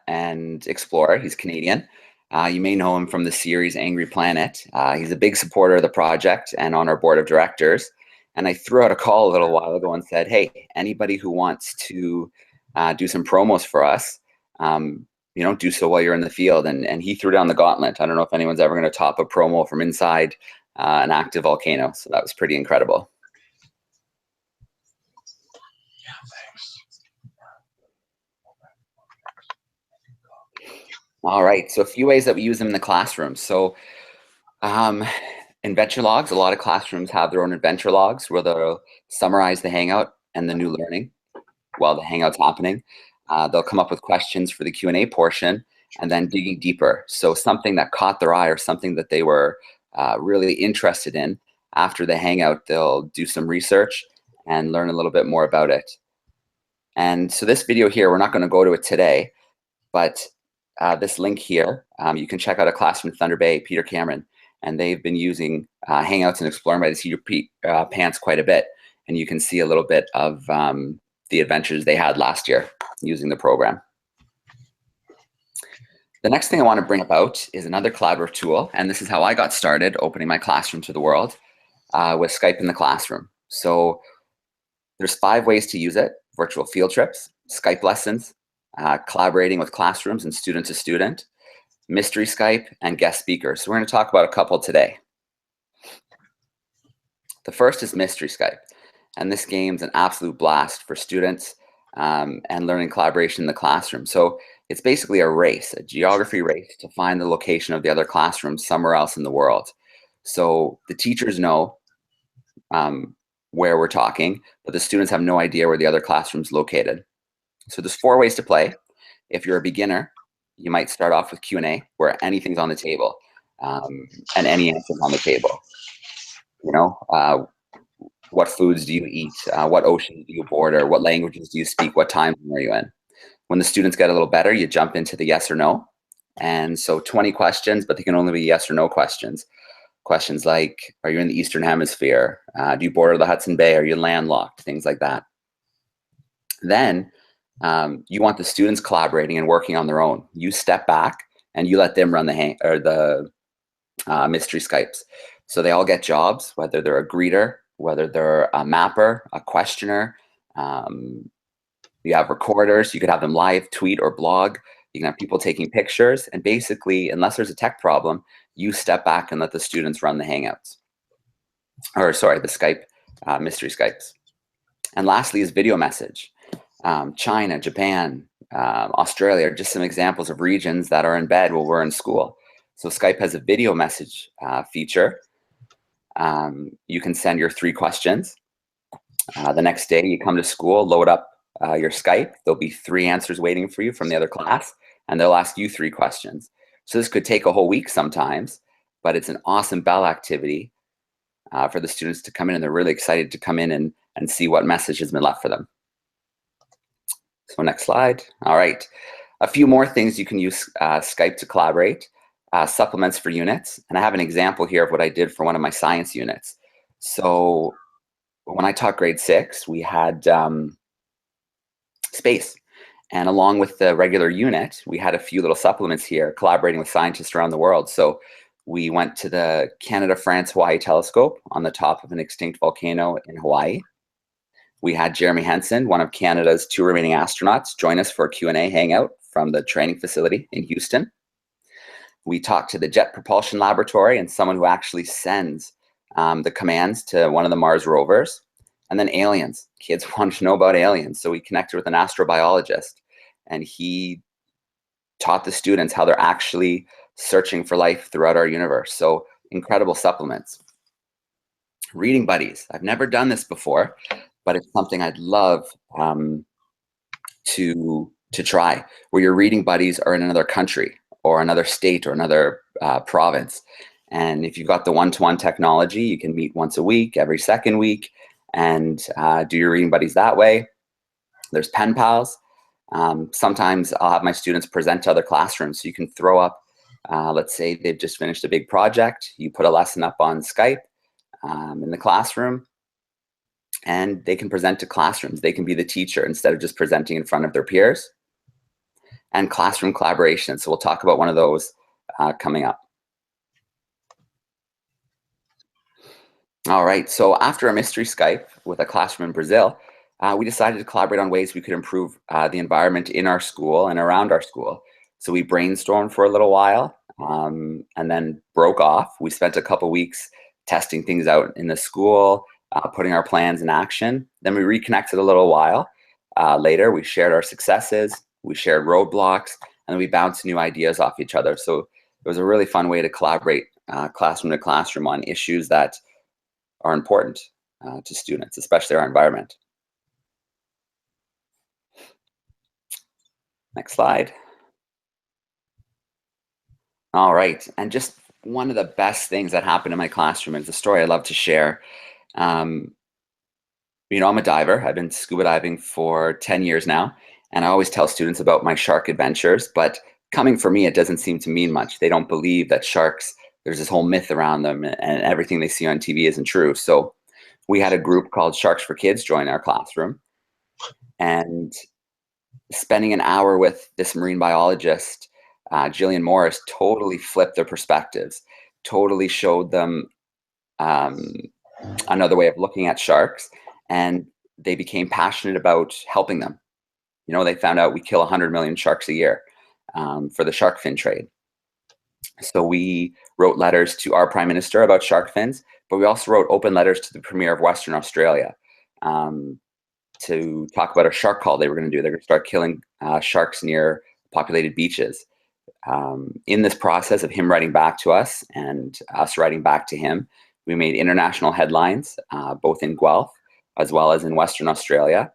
and explorer. He's Canadian. You may know him from the series Angry Planet. He's a big supporter of the project and on our board of directors. And I threw out a call a little while ago and said, hey, anybody who wants to do some promos for us, do so while you're in the field. And he threw down the gauntlet. I don't know if anyone's ever going to top a promo from inside an active volcano. So that was pretty incredible. All right, so a few ways that we use them in the classroom. So adventure logs, a lot of classrooms have their own adventure logs where they'll summarize the hangout and the new learning while the hangout's happening. They'll come up with questions for the Q&A portion and then digging deeper. So something that caught their eye or something that they were really interested in after the hangout, they'll do some research and learn a little bit more about it. And so this video here, we're not going to go to it today, but this link here, you can check out a class from Thunder Bay, Peter Cameron, and they've been using Hangouts and Exploring by the Seat of Your Pants quite a bit. And you can see a little bit of the adventures they had last year using the program. The next thing I want to bring about is another collaborative tool, and this is how I got started opening my classroom to the world with Skype in the classroom. So there's 5 ways to use it: virtual field trips, Skype lessons, collaborating with classrooms and student to student, mystery Skype, and guest speakers. So we're going to talk about a couple today. The first is mystery Skype, and this game's an absolute blast for students and learning collaboration in the classroom. So it's basically a race, a geography race to find the location of the other classroom somewhere else in the world. So the teachers know where we're talking, but the students have no idea where the other classroom's located. So there's 4 ways to play. If you're a beginner, you might start off with Q&A, where anything's on the table and any answer's on the table. What foods do you eat? What oceans do you border? What languages do you speak? What time zone are you in? When the students get a little better, you jump into the yes or no. And so 20 questions, but they can only be yes or no questions. Questions like, are you in the Eastern Hemisphere? Do you border the Hudson Bay? Are you landlocked? Things like that. Then you want the students collaborating and working on their own. You step back and you let them run the mystery Skypes. So they all get jobs, whether they're a greeter, whether they're a mapper, a questioner. You have recorders. You could have them live tweet or blog. You can have people taking pictures. And basically, unless there's a tech problem, you step back and let the students run the Hangouts. Or sorry, the Skype, mystery Skypes. And lastly is video message. China, Japan, Australia are just some examples of regions that are in bed while we're in school. So Skype has a video message feature. You can send your 3 questions. The next day you come to school, load up your Skype. There'll be 3 answers waiting for you from the other class, and they'll ask you 3 questions. So this could take a whole week sometimes, but it's an awesome bell activity for the students to come in, and they're really excited to come in and see what message has been left for them. So next slide. All right. A few more things you can use Skype to collaborate. Supplements for units. And I have an example here of what I did for one of my science units. So when I taught grade 6, we had space. And along with the regular unit, we had a few little supplements here collaborating with scientists around the world. So we went to the Canada-France-Hawaii telescope on the top of an extinct volcano in Hawaii. We had Jeremy Henson, one of Canada's 2 remaining astronauts, join us for a Q&A hangout from the training facility in Houston. We talked to the Jet Propulsion Laboratory and someone who actually sends the commands to one of the Mars rovers. And then aliens. Kids wanted to know about aliens. So we connected with an astrobiologist, and he taught the students how they're actually searching for life throughout our universe. So incredible supplements. Reading buddies. I've never done this before, but it's something I'd love to try, where your reading buddies are in another country or another state or another province. And if you've got the one-to-one technology, you can meet once a week, every second week, and do your reading buddies that way. There's pen pals. Sometimes I'll have my students present to other classrooms. So you can throw up, let's say they've just finished a big project. You put a lesson up on Skype in the classroom, and they can present to classrooms. They can be the teacher instead of just presenting in front of their peers. And classroom collaboration. So we'll talk about one of those coming up. All right, so after a mystery Skype with a classroom in Brazil, we decided to collaborate on ways we could improve the environment in our school and around our school. So we brainstormed for a little while and then broke off. We spent a couple weeks testing things out in the school, putting our plans in action. Then we reconnected a little while later. We shared our successes, we shared roadblocks, and then we bounced new ideas off each other. So it was a really fun way to collaborate classroom to classroom on issues that are important to students, especially our environment. Next slide. All right, and just one of the best things that happened in my classroom is a story I love to share. You know, I'm a diver. I've been scuba diving for 10 years now, and I always tell students about my shark adventures, but coming from me, it doesn't seem to mean much. They don't believe that sharks, there's this whole myth around them, and everything they see on TV isn't true. So we had a group called Sharks for Kids join our classroom, and spending an hour with this marine biologist, Jillian Morris, totally flipped their perspectives, totally showed them another way of looking at sharks, and they became passionate about helping them. You know, they found out we kill 100 million sharks a year for the shark fin trade. So we wrote letters to our Prime Minister about shark fins, but we also wrote open letters to the Premier of Western Australia to talk about a shark call they were going to do. They're going to start killing sharks near populated beaches. In this process of him writing back to us and us writing back to him, we made international headlines, both in Guelph as well as in Western Australia.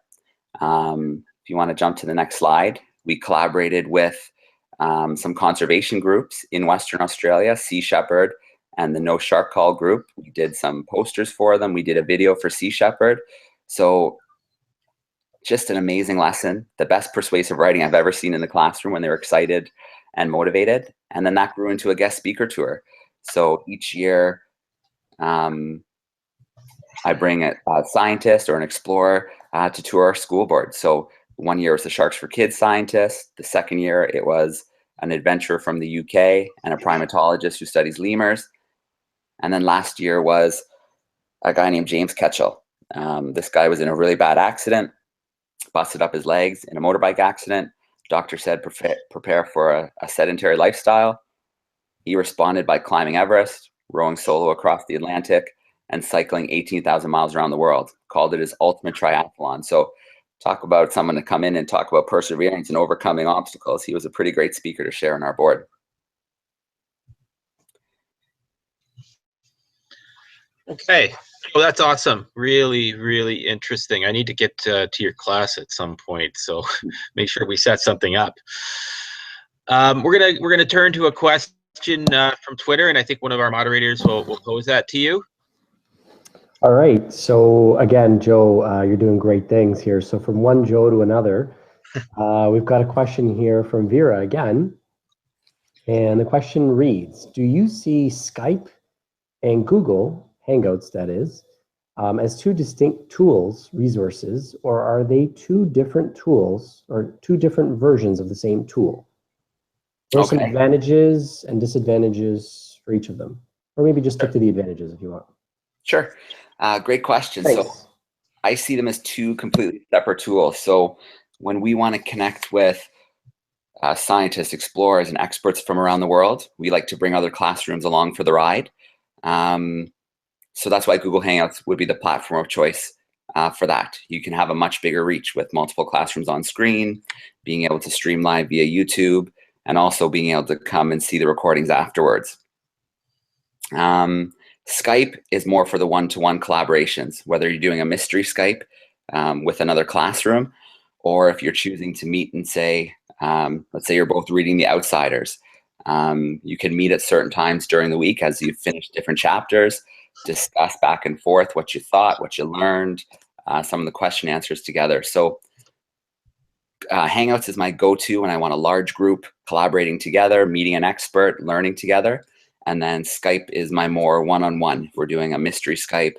If you want to jump to the next slide, we collaborated with some conservation groups in Western Australia, Sea Shepherd and the No Shark Call group. We did some posters for them. We did a video for Sea Shepherd. So just an amazing lesson, the best persuasive writing I've ever seen in the classroom when they were excited and motivated. And then that grew into a guest speaker tour. So each year, I bring a scientist or an explorer to tour our school board. So one year was the Sharks for Kids scientist. The second year, it was an adventurer from the UK and a primatologist who studies lemurs. And then last year was a guy named James Ketchell. This guy was in a really bad accident, busted up his legs in a motorbike accident. Doctor said, prepare for a sedentary lifestyle. He responded by climbing Everest, rowing solo across the Atlantic, and cycling 18,000 miles around the world. Called it his ultimate triathlon. So talk about someone to come in and talk about perseverance and overcoming obstacles. He was a pretty great speaker to share on our board. Okay, well, that's awesome. Really, really interesting. I need to get to your class at some point, so make sure we set something up. We're gonna turn to a question from Twitter, and I think one of our moderators will pose that to you. All right. So again, Joe, you're doing great things here. So from one Joe to another, we've got a question here from Vera again. And the question reads, do you see Skype and Google Hangouts, that is, as two distinct tools, resources, or are they two different tools or two different versions of the same tool? There are some advantages and disadvantages for each of them. Or maybe just stick to the advantages if you want. Sure. Great question. Thanks. So I see them as two completely separate tools. So when we want to connect with scientists, explorers, and experts from around the world, we like to bring other classrooms along for the ride. So that's why Google Hangouts would be the platform of choice for that. You can have a much bigger reach with multiple classrooms on screen, being able to stream live via YouTube, and also being able to come and see the recordings afterwards. Skype is more for the one-to-one collaborations, whether you're doing a mystery Skype with another classroom, or if you're choosing to meet and say, let's say you're both reading The Outsiders. You can meet at certain times during the week as you finish different chapters, discuss back and forth what you thought, what you learned, some of the question answers together. So Hangouts is my go-to when I want a large group collaborating together, meeting an expert, learning together. And then Skype is my more one-on-one. If we're doing a mystery Skype,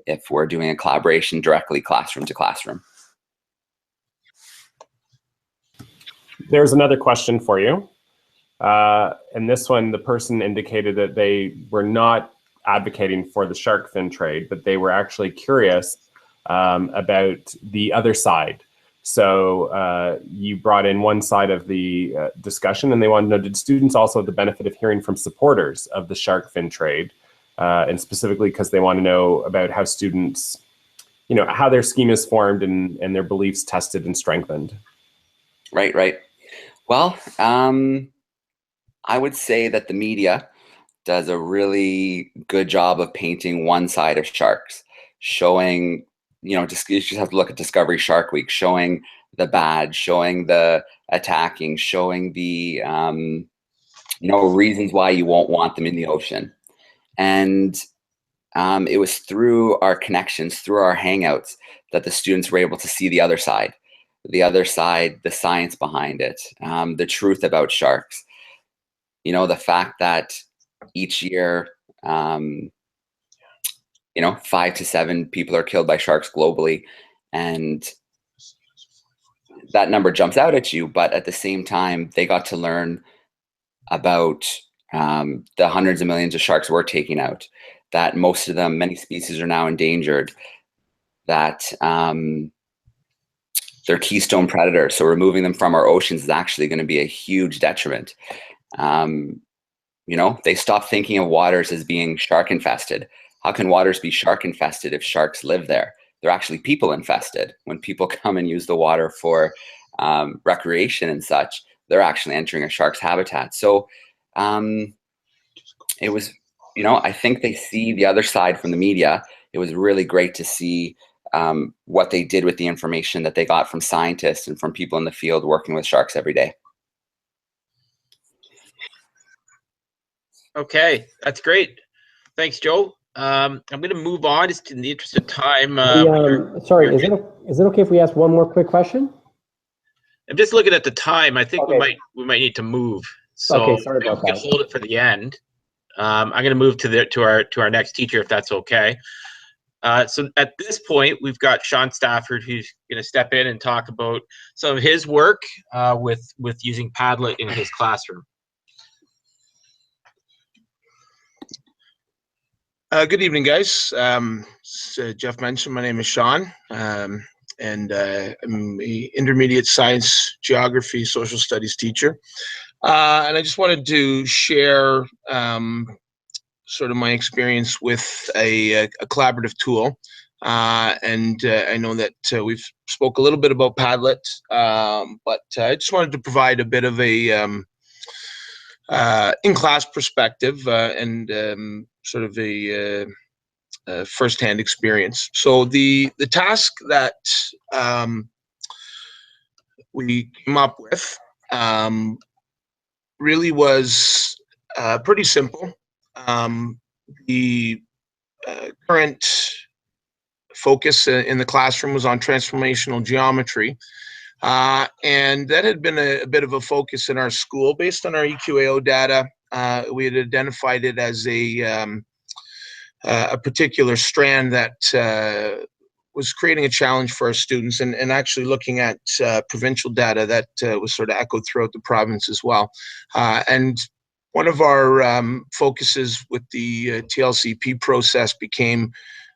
if we're doing a collaboration directly classroom to classroom. There's another question for you. And this one, the person indicated that they were not advocating for the shark fin trade, but they were actually curious about the other side. So you brought in one side of the discussion, and they wanted to know, did students also have the benefit of hearing from supporters of the shark fin trade? And specifically because they want to know about how students, you know, how their scheme is formed and their beliefs tested and strengthened. Right, right. Well, I would say that the media does a really good job of painting one side of sharks, showing, you know, just you just have to look at Discovery Shark Week, showing the bad, showing the attacking, showing the, you know, reasons why you won't want them in the ocean. And it was through our connections, through our Hangouts, that the students were able to see the other side, the science behind it, the truth about sharks. You know, the fact that each year, you know, 5 to 7 people are killed by sharks globally, and that number jumps out at you. But at the same time, they got to learn about the hundreds of millions of sharks we're taking out, that most of them, many species are now endangered, that they're keystone predators. So removing them from our oceans is actually going to be a huge detriment. You know, they stopped thinking of waters as being shark infested. How can waters be shark infested if sharks live there? They're actually people infested. When people come and use the water for recreation and such, they're actually entering a shark's habitat. So it was, you know, I think they see the other side from the media. It was really great to see what they did with the information that they got from scientists and from people in the field working with sharks every day. Okay, that's great. Thanks, Joe. I'm going to move on just in the interest of time. Sorry, is it okay if we ask one more quick question? I'm just looking at the time. I think Okay. we might need to move. So Okay, sorry about we can that. hold it for the end. I'm going to move to our next teacher, if that's okay. So at this point, we've got Sean Stafford, who's going to step in and talk about some of his work with using Padlet in his classroom. Good evening, guys. Jeff mentioned, my name is Sean, and I'm an intermediate science, geography, social studies teacher. And I just wanted to share sort of my experience with a collaborative tool. And I know that we've spoke a little bit about Padlet, but I just wanted to provide a bit of a in-class perspective and sort of a first-hand experience. So the task that we came up with really was pretty simple. The current focus in the classroom was on transformational geometry. And that had been a bit of a focus in our school. Based on our EQAO data, we had identified it as a particular strand that was creating a challenge for our students, and actually looking at provincial data that was sort of echoed throughout the province as well. And one of our focuses with the TLCP process became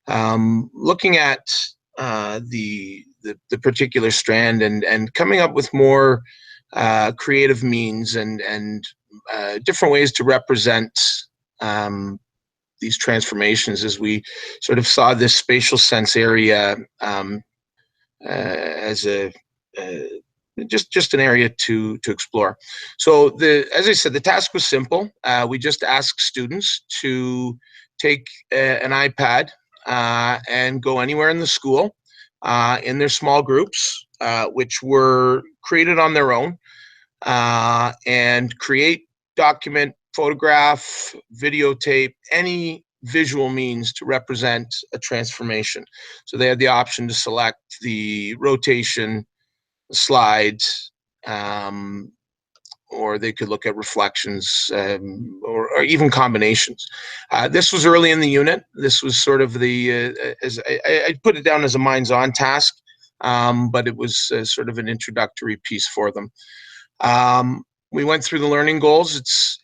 looking at the particular strand and coming up with more creative means and different ways to represent these transformations as we sort of saw this spatial sense area as a just an area to explore. So as I said, the task was simple. We just asked students to take an iPad and go anywhere in the school in their small groups, which were created on their own, and create, document, photograph, videotape, any visual means to represent a transformation. So they had the option to select the rotation, slides, or they could look at reflections, or even combinations. This was early in the unit. This was sort of the, as I put it down as a minds-on task, but it was sort of an introductory piece for them. We went through the learning goals. It's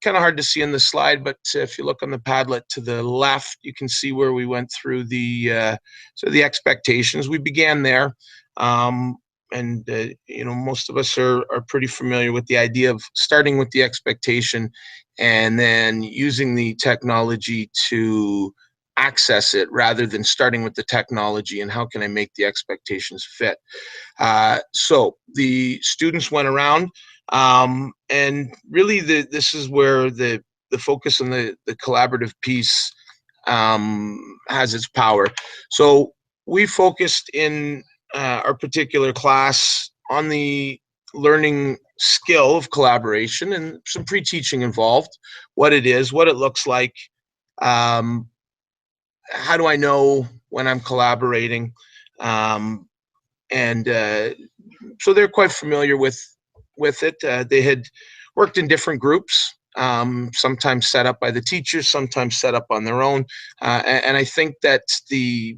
kind of hard to see in the slide, but if you look on the Padlet to the left, you can see where we went through the so the expectations. We began there, and you know, most of us are pretty familiar with the idea of starting with the expectation and then using the technology to access it, rather than starting with the technology and how can I make the expectations fit. So the students went around, and really this is where the focus on the collaborative piece has its power. So we focused in our particular class on the learning skill of collaboration, and some pre-teaching involved, what it is, what it looks like, how do I know when I'm collaborating, and so they're quite familiar with it. They had worked in different groups, sometimes set up by the teachers, sometimes set up on their own, and I think that the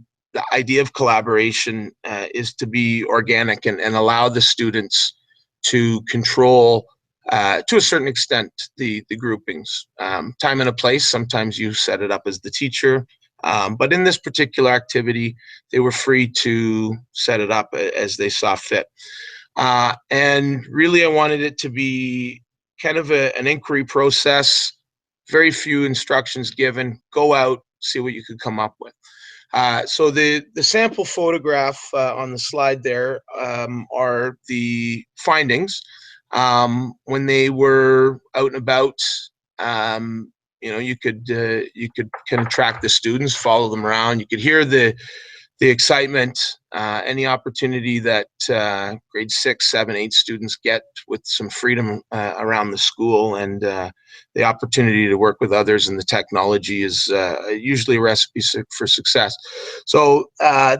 idea of collaboration is to be organic and allow the students to control, to a certain extent, the groupings. Time and a place, sometimes you set it up as the teacher, but in this particular activity, they were free to set it up as they saw fit. And really, I wanted it to be kind of an inquiry process, very few instructions given, go out, see what you could come up with. So the sample photograph on the slide there are the findings. When they were out and about, you know, you could kind of track the students, follow them around. You could hear the excitement, any opportunity that grade 6, 7, 8 students get with some freedom around the school, and the opportunity to work with others, and the technology is usually a recipe for success. So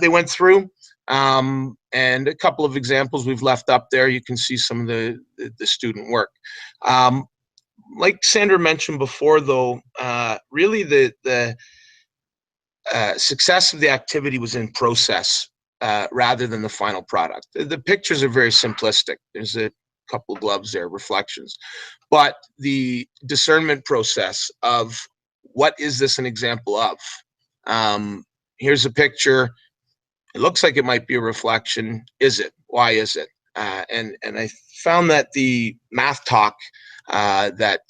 they went through, and a couple of examples we've left up there. You can see some of the student work. Like Sandra mentioned before, though, really the success of the activity was in process rather than the final product. The pictures are very simplistic. There's a couple of gloves there, reflections. But the discernment process of what is this an example of? Here's a picture. It looks like it might be a reflection. Is it? Why is it? And I found that the math talk that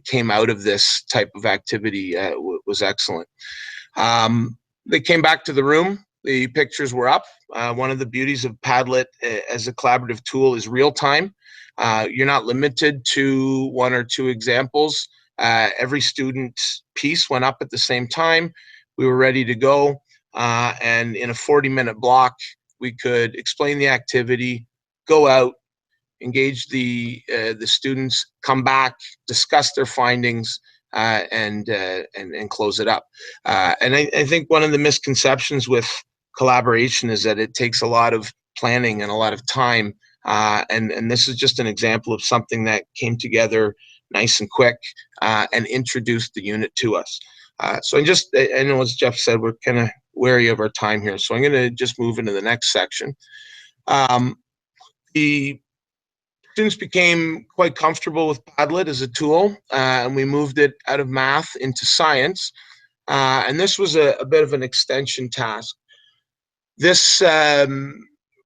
came out of this type of activity was excellent. They came back to the room. The pictures were up. One of the beauties of Padlet as a collaborative tool is real time. You're not limited to 1 or 2 examples. Every student's piece went up at the same time. We were ready to go. And in a 40-minute block, we could explain the activity, go out, engage the students, come back, discuss their findings, and close it up. And I think one of the misconceptions with collaboration is that it takes a lot of planning and a lot of time. And this is just an example of something that came together nice and quick and introduced the unit to us. So I know, as Jeff said, we're kind of wary of our time here. So I'm going to just move into the next section. The students became quite comfortable with Padlet as a tool, and we moved it out of math into science. And this was a bit of an extension task. This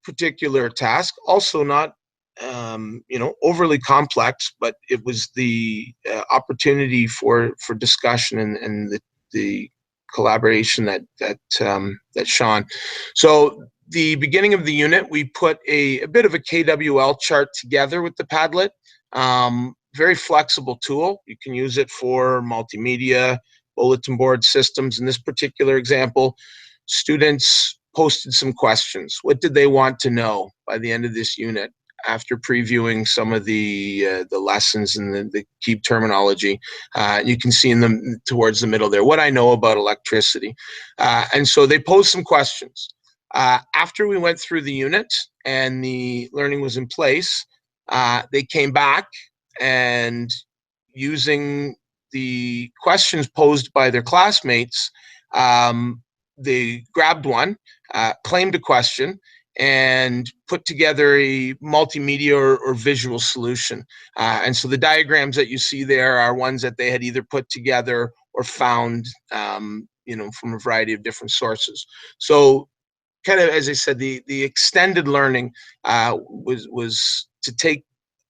particular task, also not overly complex, but it was the opportunity for discussion and the the collaboration that Sean. So the beginning of the unit, we put a bit of a KWL chart together with the Padlet. Very flexible tool. You can use it for multimedia, bulletin board systems. In this particular example, students posted some questions. What did they want to know by the end of this unit after previewing some of the lessons and the key terminology? You can see in them towards the middle there, what I know about electricity. And so they posed some questions. After we went through the unit and the learning was in place, they came back and using the questions posed by their classmates, they grabbed one, claimed a question, and put together a multimedia or visual solution. And so the diagrams that you see there are ones that they had either put together or found, from a variety of different sources. So kind of, as I said, the extended learning was to take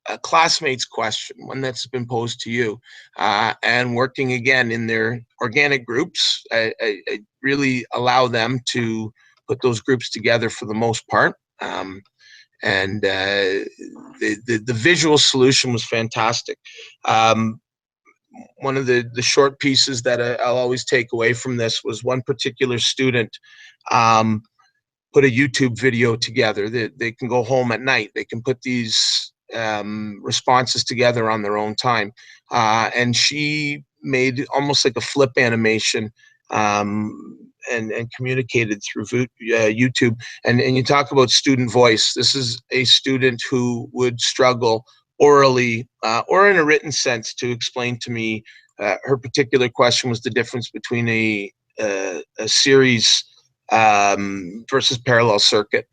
a classmate's question, one that's been posed to you, and working again in their organic groups. I really allow them to put those groups together for the most part. And the visual solution was fantastic. One of the short pieces that I'll always take away from this was one particular student put a YouTube video together. They can go home at night. They can put these responses together on their own time. And she made almost like a flip animation and communicated through YouTube. And you talk about student voice. This is a student who would struggle orally or in a written sense to explain to me. Her particular question was the difference between a series versus parallel circuit.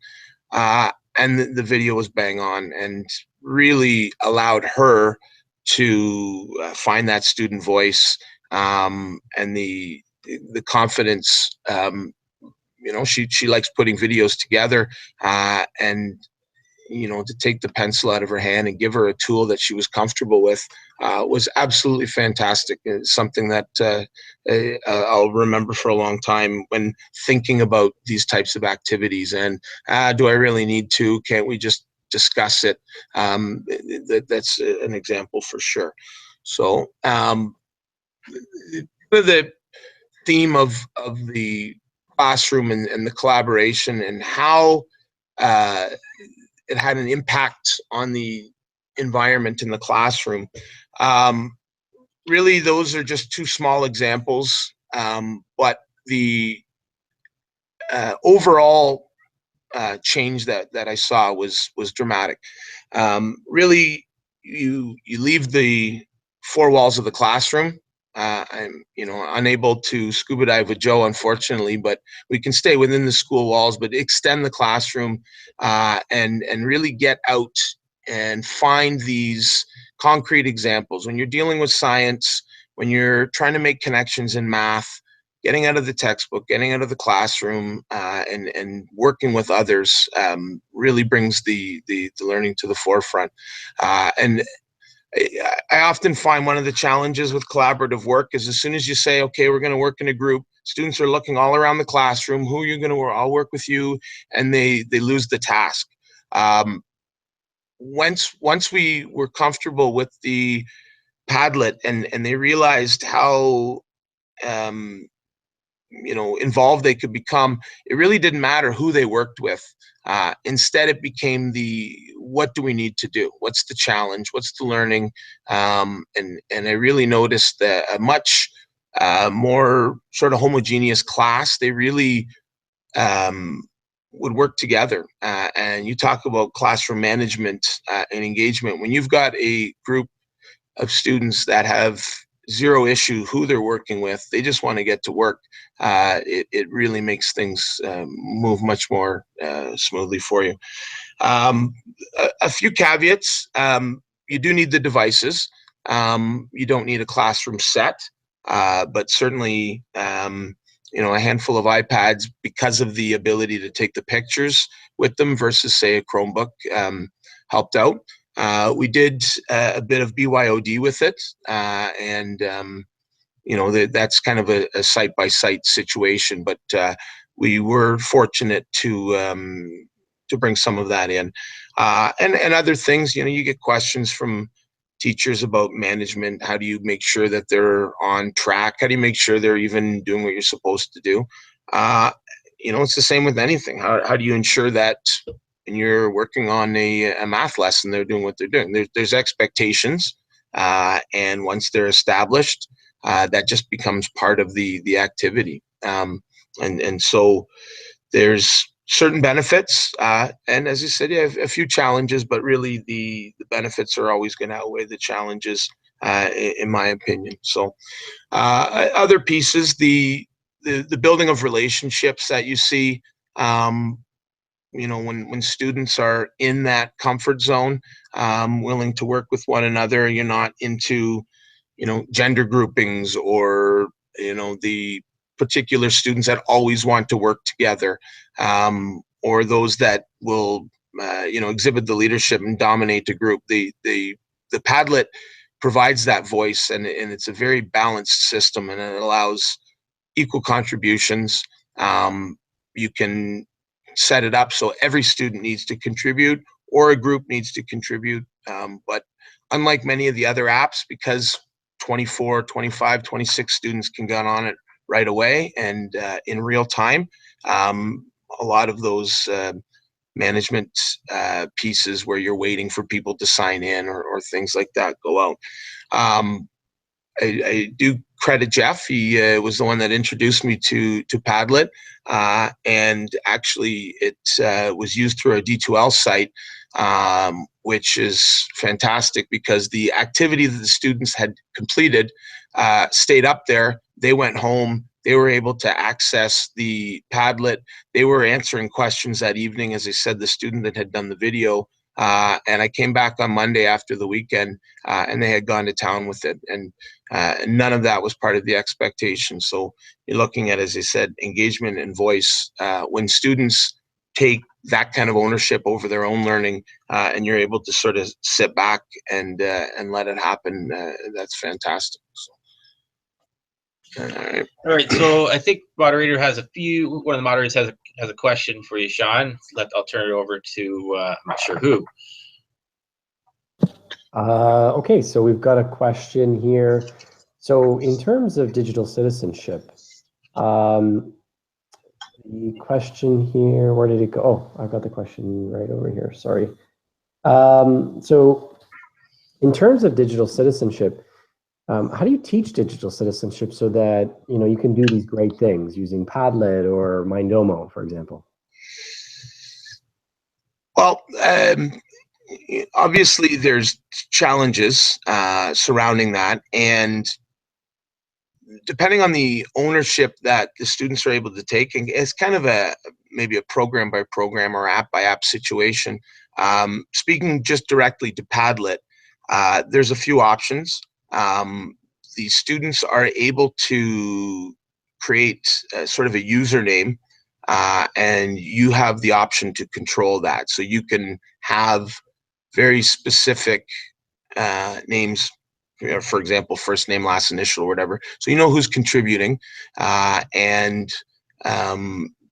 And the video was bang on and really allowed her to find that student voice and the confidence. She likes putting videos together and to take the pencil out of her hand and give her a tool that she was comfortable with was absolutely fantastic. It's something that I'll remember for a long time when thinking about these types of activities. And do I really need to? Can't we just discuss it? That's an example for sure. So the theme of the classroom and the collaboration and how it had an impact on the environment in the classroom. Really, those are just two small examples, but the overall change that I saw was dramatic. Really, you leave the four walls of the classroom. I'm unable to scuba dive with Joe, unfortunately, but we can stay within the school walls, but extend the classroom and really get out and find these concrete examples. When you're dealing with science, when you're trying to make connections in math, getting out of the textbook, getting out of the classroom, and working with others really brings the learning to the forefront. And I often find one of the challenges with collaborative work is as soon as you say, okay, we're going to work in a group, students are looking all around the classroom, who are you going to work? I'll work with you, and they lose the task. Once we were comfortable with the Padlet and they realized how involved they could become, it really didn't matter who they worked with. Instead, it became what do we need to do? What's the challenge? What's the learning? And I really noticed that a much more sort of homogeneous class, they really would work together. And you talk about classroom management and engagement. When you've got a group of students that have zero issue who they're working with, they just want to get to work, it really makes things move much more smoothly for you. A few caveats. You do need the devices. You don't need a classroom set, but certainly a handful of iPads, because of the ability to take the pictures with them versus say a Chromebook, helped out. We did a bit of BYOD with it, and you know, that's kind of a site-by-site situation, but we were fortunate to bring some of that in. And other things, you know, you get questions from teachers about management. How do you make sure that they're on track? How do you make sure they're even doing what you're supposed to do? You know, it's the same with anything. How do you ensure that when you're working on a math lesson, they're doing what they're doing? There's expectations, and once they're established, that just becomes part of the activity. And so there's certain benefits, and as you said, you have a few challenges, but really the benefits are always going to outweigh the challenges, in my opinion. So other pieces, the building of relationships that you see, you know, when students are in that comfort zone, willing to work with one another, you're not into, you know, gender groupings or, you know, the particular students that always want to work together, or those that will, you know, exhibit the leadership and dominate the group. The Padlet provides that voice, and it's a very balanced system, and it allows equal contributions. You can set it up so every student needs to contribute or a group needs to contribute. But unlike many of the other apps, because 24, 25, 26 students can get on it right away and in real time, a lot of those management pieces where you're waiting for people to sign in or things like that go out. I do credit Jeff. He was the one that introduced me to Padlet, and actually it was used through our D2L site, which is fantastic because the activity that the students had completed stayed up there. They went home. They were able to access the Padlet. They were answering questions that evening. As I said, the student that had done the video, and I came back on Monday after the weekend, and they had gone to town with it. And none of that was part of the expectation. So you're looking at, as I said, engagement and voice. When students take that kind of ownership over their own learning, and you're able to sort of sit back and let it happen, that's fantastic. So, all right. So I think one of the moderators has a question for you, Sean. I'll turn it over to I'm not sure who. Okay, so we've got a question here. So in terms of digital citizenship, the question here, where did it go? Oh, I've got the question right over here, sorry. So in terms of digital citizenship, how do you teach digital citizenship so that, you know, you can do these great things using Padlet or Mindomo, for example? Well, obviously there's challenges surrounding that, and depending on the ownership that the students are able to take, and it's kind of maybe a program by program or app by app situation. Speaking just directly to Padlet, there's a few options. The students are able to create sort of a username, and you have the option to control that. So you can have very specific names, for example, first name, last initial, or whatever. So you know who's contributing, and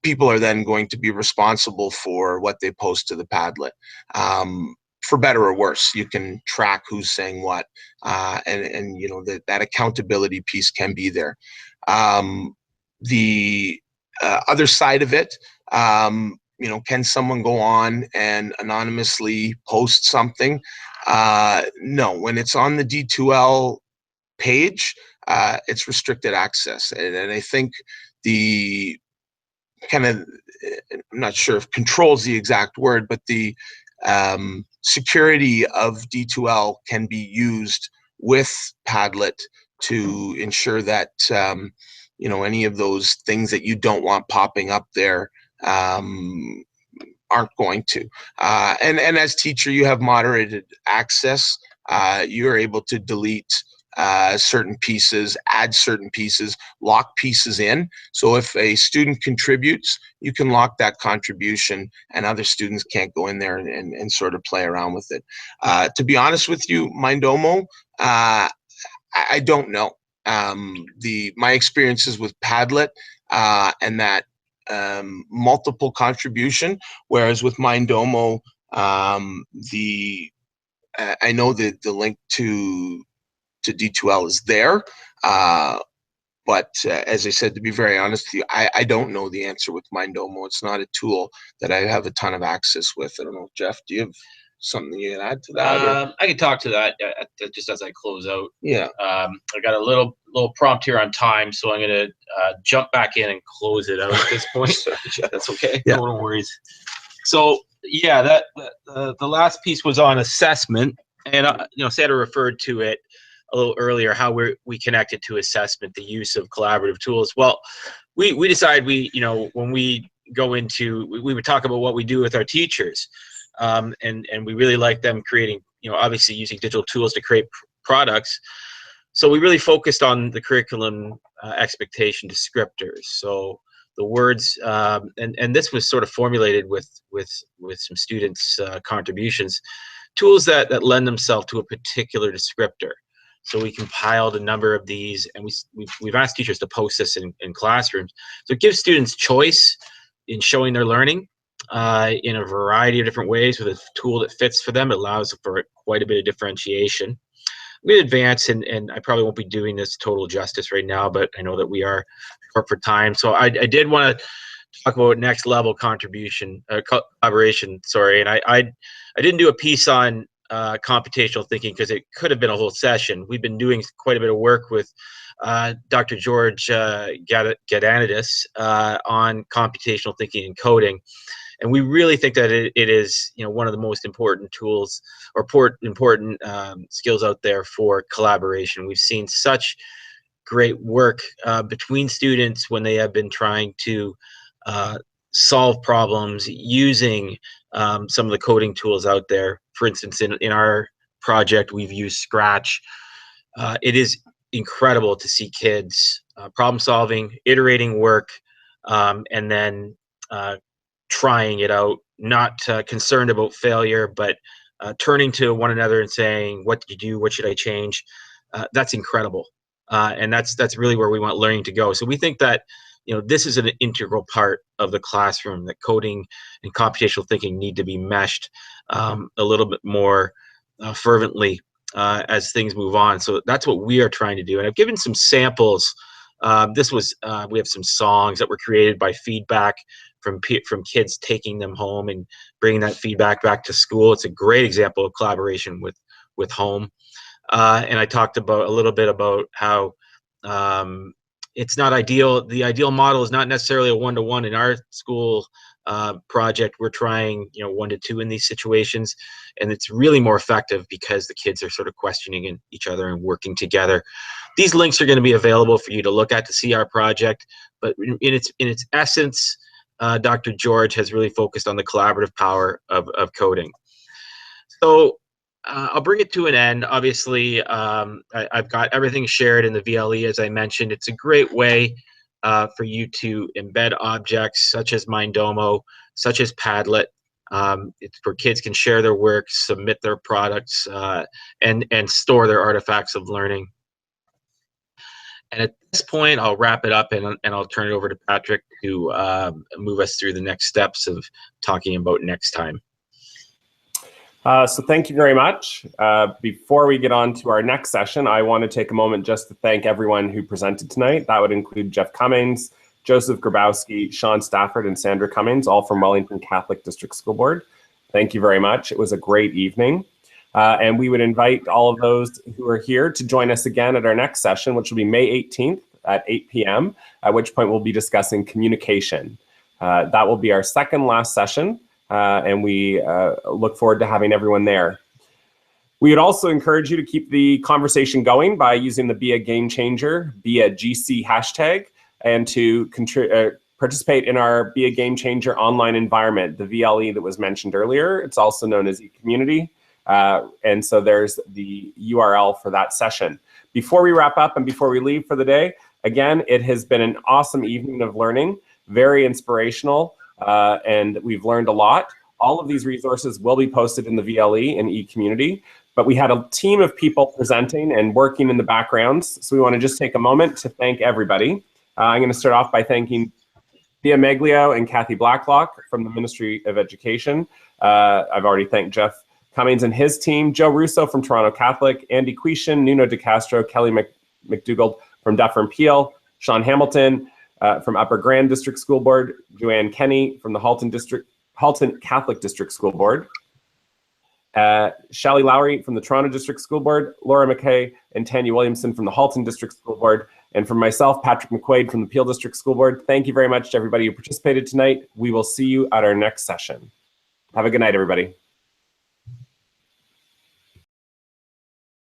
people are then going to be responsible for what they post to the Padlet. For better or worse, you can track who's saying what, and you know that accountability piece can be there. The other side of it, you know, can someone go on and anonymously post something? No, when it's on the D2L page, it's restricted access. And I think the kind of, I'm not sure if control is the exact word, but the security of D2L can be used with Padlet to ensure that, you know, any of those things that you don't want popping up there aren't going to. And as teacher, you have moderated access. You're able to delete certain pieces, add certain pieces, lock pieces in. So if a student contributes, you can lock that contribution and other students can't go in there and sort of play around with it. To be honest with you, Mindomo, I don't know. my experiences with Padlet and that multiple contribution, whereas with Mindomo, I know that the link to D2L is there, but as I said, to be very honest with you, I don't know the answer with Mindomo. It's not a tool that I have a ton of access with. I don't know, Jeff, do you have something you can add to that? I can talk to that just as I close out. Yeah. I got a little prompt here on time, so I'm going to jump back in and close it out at this point. That's okay. Yeah. No worries. So yeah, the last piece was on assessment, and Sandra referred to it a little earlier, how we connected to assessment, the use of collaborative tools. Well, we decided when we go into, we would talk about what we do with our teachers, and we really like them creating, obviously using digital tools to create products. So we really focused on the curriculum expectation descriptors. So the words, and this was sort of formulated with some students' contributions, tools that lend themselves to a particular descriptor. So we compiled a number of these, and we've asked teachers to post this in classrooms. So it gives students choice in showing their learning in a variety of different ways with a tool that fits for them. It allows for quite a bit of differentiation. We advance, and I probably won't be doing this total justice right now, but I know that we are short for time. So I did want to talk about next level collaboration. Sorry, and I didn't do a piece on computational thinking because it could have been a whole session. We've been doing quite a bit of work with Dr. George Gadanidis on computational thinking and coding, and we really think that it is one of the most important tools or important skills out there for collaboration. We've seen such great work between students when they have been trying to solve problems using some of the coding tools out there. For instance, in our project, we've used Scratch. It is incredible to see kids problem solving, iterating work, and then trying it out, not concerned about failure, but turning to one another and saying, what did you do? What should I change? That's incredible. And that's really where we want learning to go. So we think that this is an integral part of the classroom, that coding and computational thinking need to be meshed a little bit more fervently as things move on. So that's what we are trying to do. And I've given some samples. We have some songs that were created by feedback from kids taking them home and bringing that feedback back to school. It's a great example of collaboration with home. And I talked a little bit about how it's not ideal. The ideal model is not necessarily a one-to-one. In our school project, we're trying 1-to-2 in these situations, and it's really more effective because the kids are sort of questioning each other and working together. These links are going to be available for you to look at to see our project, but in its essence, Dr. George has really focused on the collaborative power of coding. So I'll bring it to an end. Obviously, I've got everything shared in the VLE, as I mentioned. It's a great way for you to embed objects such as Mindomo, such as Padlet. It's where kids can share their work, submit their products, and store their artifacts of learning. And at this point, I'll wrap it up and I'll turn it over to Patrick to move us through the next steps of talking about next time. So thank you very much. Before we get on to our next session, I want to take a moment just to thank everyone who presented tonight. That would include Jeff Cummings, Joseph Grabowski, Sean Stafford, and Sandra Cummings, all from Wellington Catholic District School Board. Thank you very much. It was a great evening. And we would invite all of those who are here to join us again at our next session, which will be May 18th at 8 p.m., at which point we'll be discussing communication. That will be our second last session. And we look forward to having everyone there. We would also encourage you to keep the conversation going by using the Be a Game Changer, Be a GC hashtag, and to participate in our Be a Game Changer online environment, the VLE that was mentioned earlier. It's also known as eCommunity. And so there's the URL for that session. Before we wrap up and before we leave for the day, again, it has been an awesome evening of learning, very inspirational. And we've learned a lot. All of these resources will be posted in the VLE and eCommunity. but we had a team of people presenting and working in the backgrounds. So we want to just take a moment to thank everybody. I'm going to start off by thanking Thea Meglio and Kathy Blacklock from the Ministry of Education. I've already thanked Jeff Cummings and his team, Joe Russo from Toronto Catholic, Andy Quishan, Nuno DeCastro, Kelly McDougald from Dufferin Peel, Sean Hamilton from Upper Grand District School Board, Joanne Kenny from the Halton Catholic District School Board, Shally Lowry from the Toronto District School Board, Laura McKay and Tanya Williamson from the Halton District School Board, and from myself, Patrick McQuaid from the Peel District School Board. Thank you very much to everybody who participated tonight. We will see you at our next session. Have a good night, everybody.